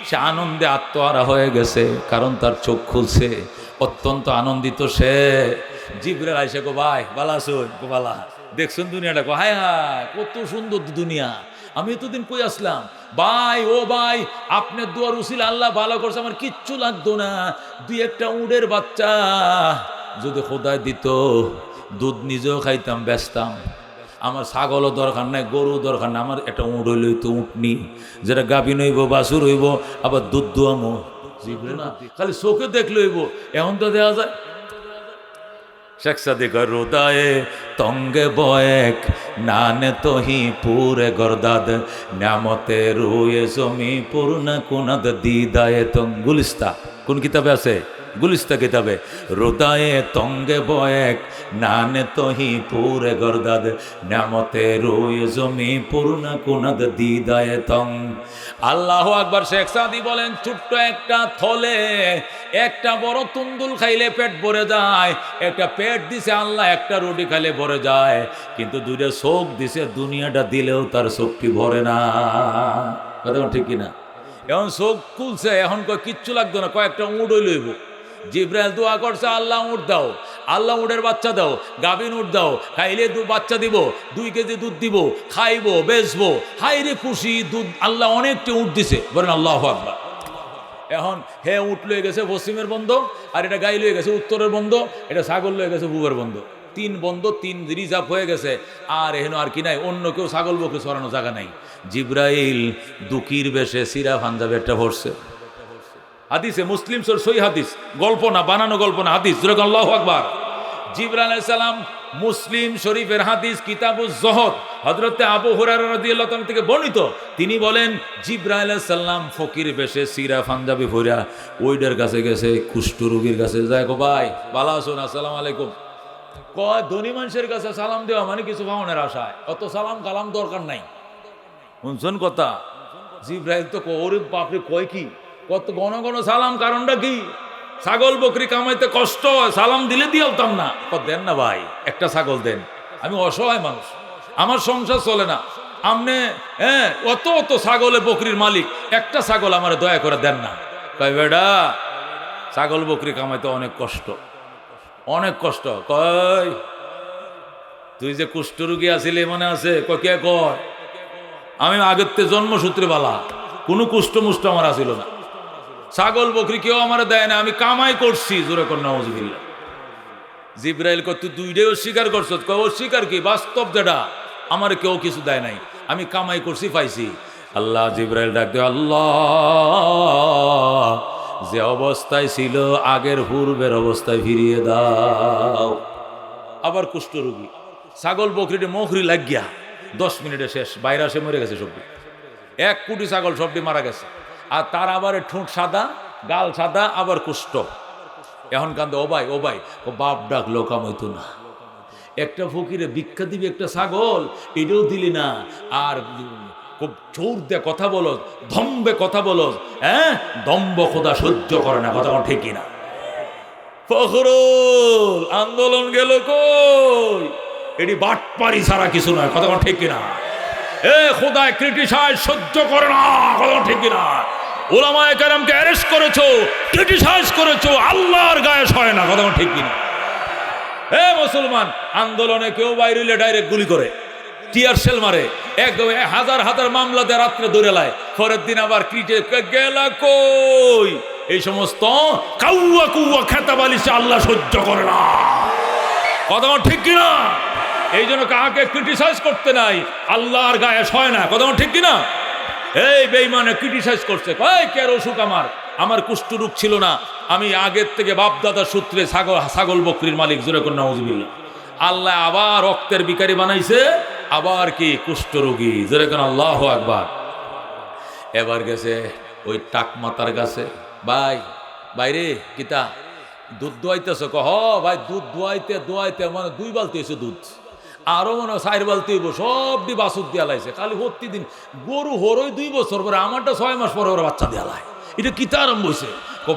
সে আনন্দে আত্মহারা হয়ে গেছে, কারণ তার চোখ খুলছে, অত্যন্ত আনন্দিত সে। জিব্রাইল আইসা, কো ভাই বালা শুন, কো বালা দেখছেন দুনিয়াটা, কো হায় হায় কত সুন্দর দুনিয়া, আমি এতদিন কই আসলাম। ভাই ও ভাই, আপনার দোয়ার উসিলা আল্লাহ ভালো করছে, আমার কিচ্ছু লাগতো না, দুই একটা উটের বাচ্চা যদি খোদায় দিত, দুধ নিজেও খাইতাম, বেচতাম, আমার ছাগলও দরকার নাই, গরু দরকার নাই, আমার একটা উঁট হইল তো উঠনি, যেটা গাভিন হইব, বাছুর হইব, আবার দুধ দোয়ামো, না খালি চোখে দেখলে হইব। এখন তো দেওয়া যায় শেখ সাদিক রোদায়ে তঙ্গে বয়েক নানে তোহি পুরে গরদাদ নামতে রুয়ে জমি পূর্ণা কুনাদ দিদায়ে তং। গুলিস্তা কোন কিতাবে আছে? গুলিস্তা কিতাবে। রোদায়ে তঙ্গে বয়েক নানে তোহি পুরে গরদাদ নামতে রুয়ে জমি পূর্ণা কুনাদ দিদায়ে তং। আল্লাহু আকবার। শেখ সাদি বলেন, ছোট্ট একটা থলে একটা বড় তুন্দুল খাইলে পেট ভরে যায়, একটা পেট দিছে আল্লাহ, একটা রুটি খাইলে ভরে যায়, কিন্তু দুইটা চোখ দিছে, দুনিয়াটা দিলেও তার চোখটি ভরে না। কথা ঠিক কিনা? এখন চোখ খুলছে, এখন কিচ্ছু লাগতো না, কয়েকটা উঁট লইব। জিব্রাইল দোয়া করছে, আল্লাহ উঁট দাও, আল্লাহ উঁটের বাচ্চা দাও, গাভিন উঁট দাও, খাইলে বাচ্চা দিব, 2 কেজি দুধ দিব, খাইবো, বেচবো, হাইরে খুশি, দুধ আল্লাহ অনেকটা উঁট দিছে, বলেন আল্লাহু আকবার। এখন হে উঁট লয়ে গেছে পশ্চিমের বন্ধ, আর এটা গাই লয়ে গেছে উত্তরের বন্ধ, এটা ছাগল লয়ে গেছে পূবের বন্ধ, 3 বন্ধ, 3 রিজার্ভ হয়ে গেছে, আর এখানে আর কি নাই, অন্য কেউ ছাগল বকে সরানো জায়গা নাই। জিব্রাইল দুকির বেশে সিরা পাঞ্জাবে একটা ভরছে, হাদিসে মুসলিম সই হাদিস, গল্প না, বানানো গল্প না, হাদিস, যেরকম আল্লাহু আকবার। জিবরাইল আলাইহিস সালাম, মুসলিম শরীফের হাদিস, কিতাবুজ জুহদ, হযরত আবু হুরায়রা রাদিয়াল্লাহু তাআলা থেকে বর্ণিত। তিনি বলেন, জিবরাইল আলাইহিস সালাম ফকির বেশে সিরা পাঞ্জাবি পরা ওইটার কাছে গেছে, কুষ্ঠ রোগীর কাছে যায়, গো ভাই ভালো আছেন? আসসালামু আলাইকুম। কয় ধনী মানুষের কাছে সালাম দেওয়া মানে কিছু পাওনের আশায়, অত সালাম কালাম দরকার নাই। শুনছেন কথা? জিব্রাইল তো ওরে বাপরে কয় কি কত ঘন ঘন সালাম, কারণটা কি? ছাগল বকরি কামাইতে কষ্ট হয়, সালাম দিলে দিয়ালতাম না। দেন না ভাই, একটা ছাগল দেন, আমি অসহায় মানুষ, আমার সংসার চলে না, আমনে অত অত ছাগলে বকরির মালিক, একটা ছাগল আমার দয়া করে দেন না। কয় বেডা ছাগল বকরি কামাইতে অনেক কষ্ট, অনেক কষ্ট। কয় তুই যে কুষ্ঠরোগী আছিলি মনে আছে? কে কয় আমি আগের তে জন্মসূত্রে বালা, কোনো কুষ্ঠ মুষ্ট আমার আসিল না, ছাগল বকরি কেউ আমার দেয় না, আমি কামাই করছি। জোরে কর নাউজুবিল্লাহ। জিব্রাইল কয় তুই দুইটাই অস্বীকার করছ? কয় অস্বীকার কি, বাস্তব যেটা, আমার কেউ কিছু দেয় নাই, আমি কামাই করছি পাইছি। আল্লাহ জিব্রাইল ডাক দেয়, আল্লাহ যে অবস্থায় ছিল আগের পূর্বের অবস্থায় ফিরিয়ে দাও। আবার কুষ্ঠরোগী ছাগল বকরিতে মখরি লাগিয়া 10 মিনিটে শেষ, বাইরে আসে মরে গেছে সবটি, 1 কোটি ছাগল সবটি মারা গেছে। আর তার আবার ঠোঁট সাদা, গাল সাদা, আবার কুষ্ঠ। এখন কান্দে, ও ভাই ও ভাই, ও বাপ ডাক লোকাম হইতো না, একটা ফকিরে ভিক্ষা দিবি একটা ছাগল, এটাও দিলি না। আর খুব জোর দিয়ে কথা বলো, দম্বে কথা বলো, দম্ব খোদা সহ্য করে না, কথা ঠিকই না। ফখরুল আন্দোলন গেল কই? এটি বাটপারি ছাড়া কিছু নয়, কথা ঠিক কিনা? খোদায় ক্রিটিসাইজ সহ্য করে না, কথা ঠিক কিনা? ওলামায়ে কেরামকে অ্যারেস্ট করেছো, ক্রিটিসাইজ করেছো, আল্লাহর গায়ে সয় না, কথা ঠিক কিনা? মুসলমান আন্দোলনে কেউ বাইরে ডাইরেক্ট গুলি করে, টিয়ার সেল মারে, একদম হাজার হাজার মামলাতে রাত্রে ধরে লায়, পরের দিন আবার গেলা কই? এই সমস্ত কাউয়া কুয়া খেতাবালিশে আল্লাহ সহ্য করে না, কথা ঠিক কিনা? এই জন্য কাকে ক্রিটিসাইজ করতে নাই, আল্লাহর গায়ে সয় না, কথা ঠিক কিনা? এই বেঈমানে ক্রিটিসাইজ করছে, কয় কে অসুখ আমার কুষ্ঠরোগ ছিল না, আমি আগের থেকে বাপ দাদার সূত্রে ছাগল বকরির মালিক। জোরে করে নাউজুবিল্লাহ। আল্লাহ আবার রক্তের বিকারি বানাইছে, আবার কি কুষ্ঠরোগী। জোরে করে আল্লাহু আকবার। এবার গেছে ওই টাক মাতার কাছে, ভাই বাইরে কিতা দুধ দোয়াইতেছ? কহ ভাই দুধ দোয়াইতে দোয়াইতে মানে 2 বালতি হয়েছে দুধ, আরো মনে হয় 4 বালতি হইব, সবটি বাছুর দিয়া লাইছে, খালি প্রতিদিন গরু হরই 2 বছর পরে, আমারটা 6 মাস পরে ওরা বাচ্চা দিয়া লাই, এটা কিতা আরম্ভ হয়েছে?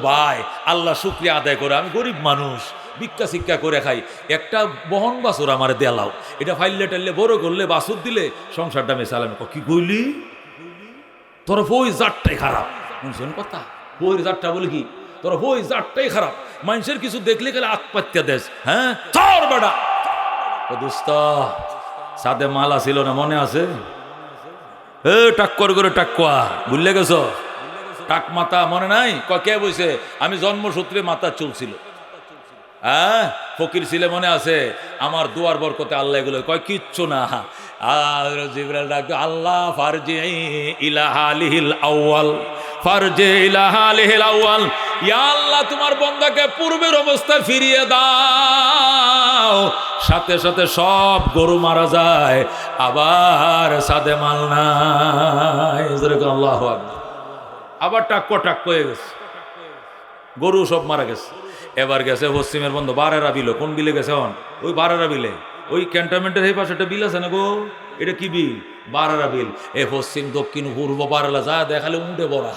ভাই আল্লাহ শুকরিয়া আদায় করে, আমি গরিব মানুষ, ভিক্ষা শিক্ষা করে খাই, একটা বহন বাছুর আমার দেলাও, এটা ফাইলে টাইলে বড় করলে বাছুর দিলে সংসারটা মেশালাম। কি কইলি তোর বই জাতটাই খারাপ, শুনছেন কথা? বইয়ের জাতটা বলে কি, তোর বই জাতটাই খারাপ, মানুষের কিছু দেখলে গেলে আত্মহত্যা দেশ। হ্যাঁ তোর বেটা দোস্ত সাথে মালা ছিল না, মনে আছে? টাক্কর করে টাক্কুয়া বুঝলে গেছ, টাক মাথা মনে নাই? কে বইছে? আমি জন্মসূত্রে মাথা চুলছিল, ফকির ছিলে মনে আছে? আমার দুয়ার বরকতে আল্লাহ এগুলো কয় কিচ্ছু না। আর জিবরাইল ডাক, আল্লাহ ফারজি ইলা হালিহিল আউয়াল, ফারজি ইলা হালিহিল আউয়াল, ইয়া আল্লাহ তোমার বান্দাকে পূর্বের অবস্থায় ফিরিয়ে দাও। সাথে সাথে সব গরু মারা যায়, আবার সাদে মাল নাই। আল্লাহু আকবার। আবার টাক্ক হয়ে গেছে, গরু সব মারা গেছে। এবার গেছে পশ্চিমের বন্ধু বারেরা বিল। কোন বিলে গেছে? ওই বারেরা বিলে, ওই ক্যান্টনমেন্টের এই পাশে একটা বিল আছে না গো, এটা কি বিল? বারেরা বিল। এ পশ্চিম দক্ষিণ পূর্ব বারেলা যা দেখালে উঠে বড়া।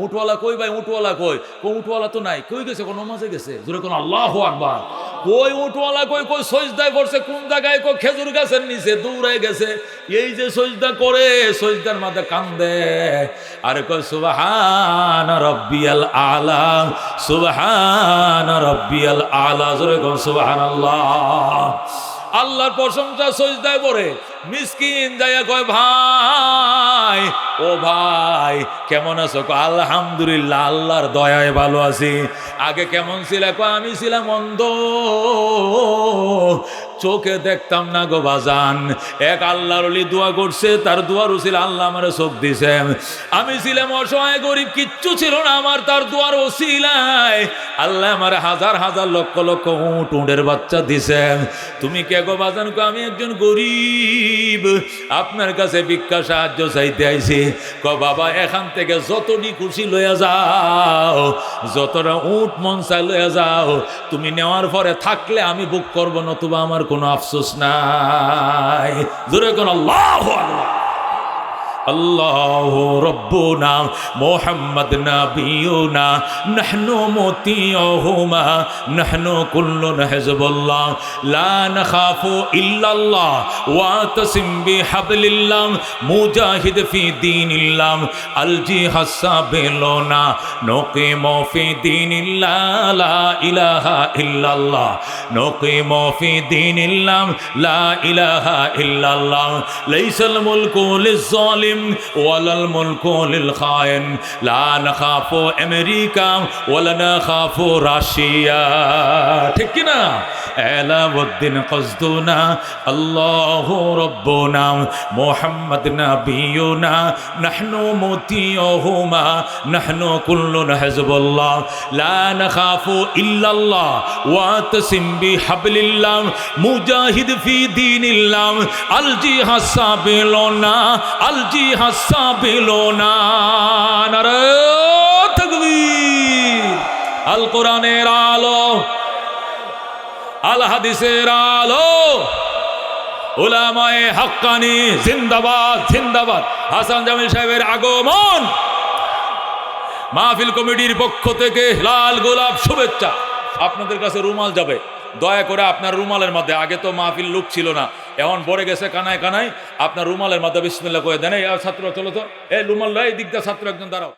উঠওয়ালা কই ভাই? উঠওয়ালা কই? উঠওয়ালা তো নাই। কই গেছে? কোন মাঝে গেছে? জোরে কোন আল্লাহু আকবার। কই উঠওয়ালা কই? কই সজদায় করছে কোন জায়গায়? কই খেজুর গাছের নিচে দৌড়ায় গেছে। এই যে সজদা করে, সজদার মাঝে কান্দে আরে কই সুবহান রাব্বিয়াল আলা, সুবহান রাব্বিয়াল আলা। জোরে কোন সুবহানাল্লাহ। আল্লাহর প্রশংসা সজদায় পড়ে। মিসকিন যাইয়া কয় ভাই, ও ভাই কেমন আছো? আলহামদুলিল্লাহ আল্লাহর দয়ায় ভালো আছি। আগে কেমন ছিল? আমি ছিলাম অন্ধ, চোখে দেখতাম না গো বাজান। এক আল্লাহর ওলি দোয়া করছে, তার দোয়ার উসিলা আল্লাহ আমারে চোখ দিছে। আমি ছিলাম অসহায় গরিব, কিচ্ছু ছিল না আমার, তার দোয়ার ওসিলায় আল্লাহ আমারে হাজার হাজার লক্ষ লক্ষ উটের বাচ্চা দিছে। তুমি কে গো বাজান? আমি একজন গরিব, আপনার কাছে ভিক্ষা সাহায্য চাইতে আইছি। ক বাবা এখান থেকে যতটি খুশি লইয়া যাও, যতটা উট মন চাই লইয়া যাও, তুমি নেওয়ার পরে থাকলে আমি বুক করব, নতুবা আমার কোনো আফসোস নাই। জোরে কোন আল্লাহু আকবার। আল্লাহু রব্বুনা মুহাম্মদ নাবিয়ুনা নাহনু মুতিউহুমা নাহনু কুল্লুন হিজবুল্লাহ লা নাখাফু ইল্লাল্লাহ ওয়া তাসিম বিহাবলিল্লাহ মুজাহিদ ফি দীনিল্লাহ আল জিহাদ সাবিলুনা নুকিমু ফি দীনিল্লাহ লা ইলাহা ইল্লাল্লাহ নুকিমু ফি দীনিল্লাহ লা ইলাহা ইল্লাল্লাহ লাইসাল মুলকু লিজ-জালিম ওয়ালাল মুলকু লিল খায়েন লা নাখাফু আমেরিকা ওয়ালা নাখাফু রাশিয়া। ঠিক কি না? আলাউদ্দিন কসদুনা আল্লাহু রব্বুনা মুহাম্মদ নাবিয়ুনা নাহনু মুতিউহুমা নাহনু কুল্লুন হিজবুল্লাহ লা নাখাফু ইল্লাল্লাহ ওয়া তাসিম বিহাবলিল্লাহ মুজাহিদ ফি দীনিল্লাহ আল জিহাদ সাবিলুনা আল জিহাদ সাবিলুনা। নারে তাকবীর। আল কোরআনের আলো, আল হাদিসের আলো, উলামায়ে হাক্কানি জিন্দাবাদ জিন্দাবাদ। হাসান জামিল সাহেবের আগমন, মাহফিল কমিটির পক্ষ থেকে লাল গোলাপ শুভেচ্ছা। আপনাদের কাছে রুমাল যাবে, দয়া করে আপনার রুমালের মধ্যে, আগে তো মাহফিল লোক ছিল না, এখন ভরে গেছে কানায় কানায়, আপনার রুমালের মধ্যে বিসমিল্লাহ করে দেন। এই ছাত্র চলো তো, এই রুমাল লয়, এই দিকটা ছাত্র একজন দাঁড়াও।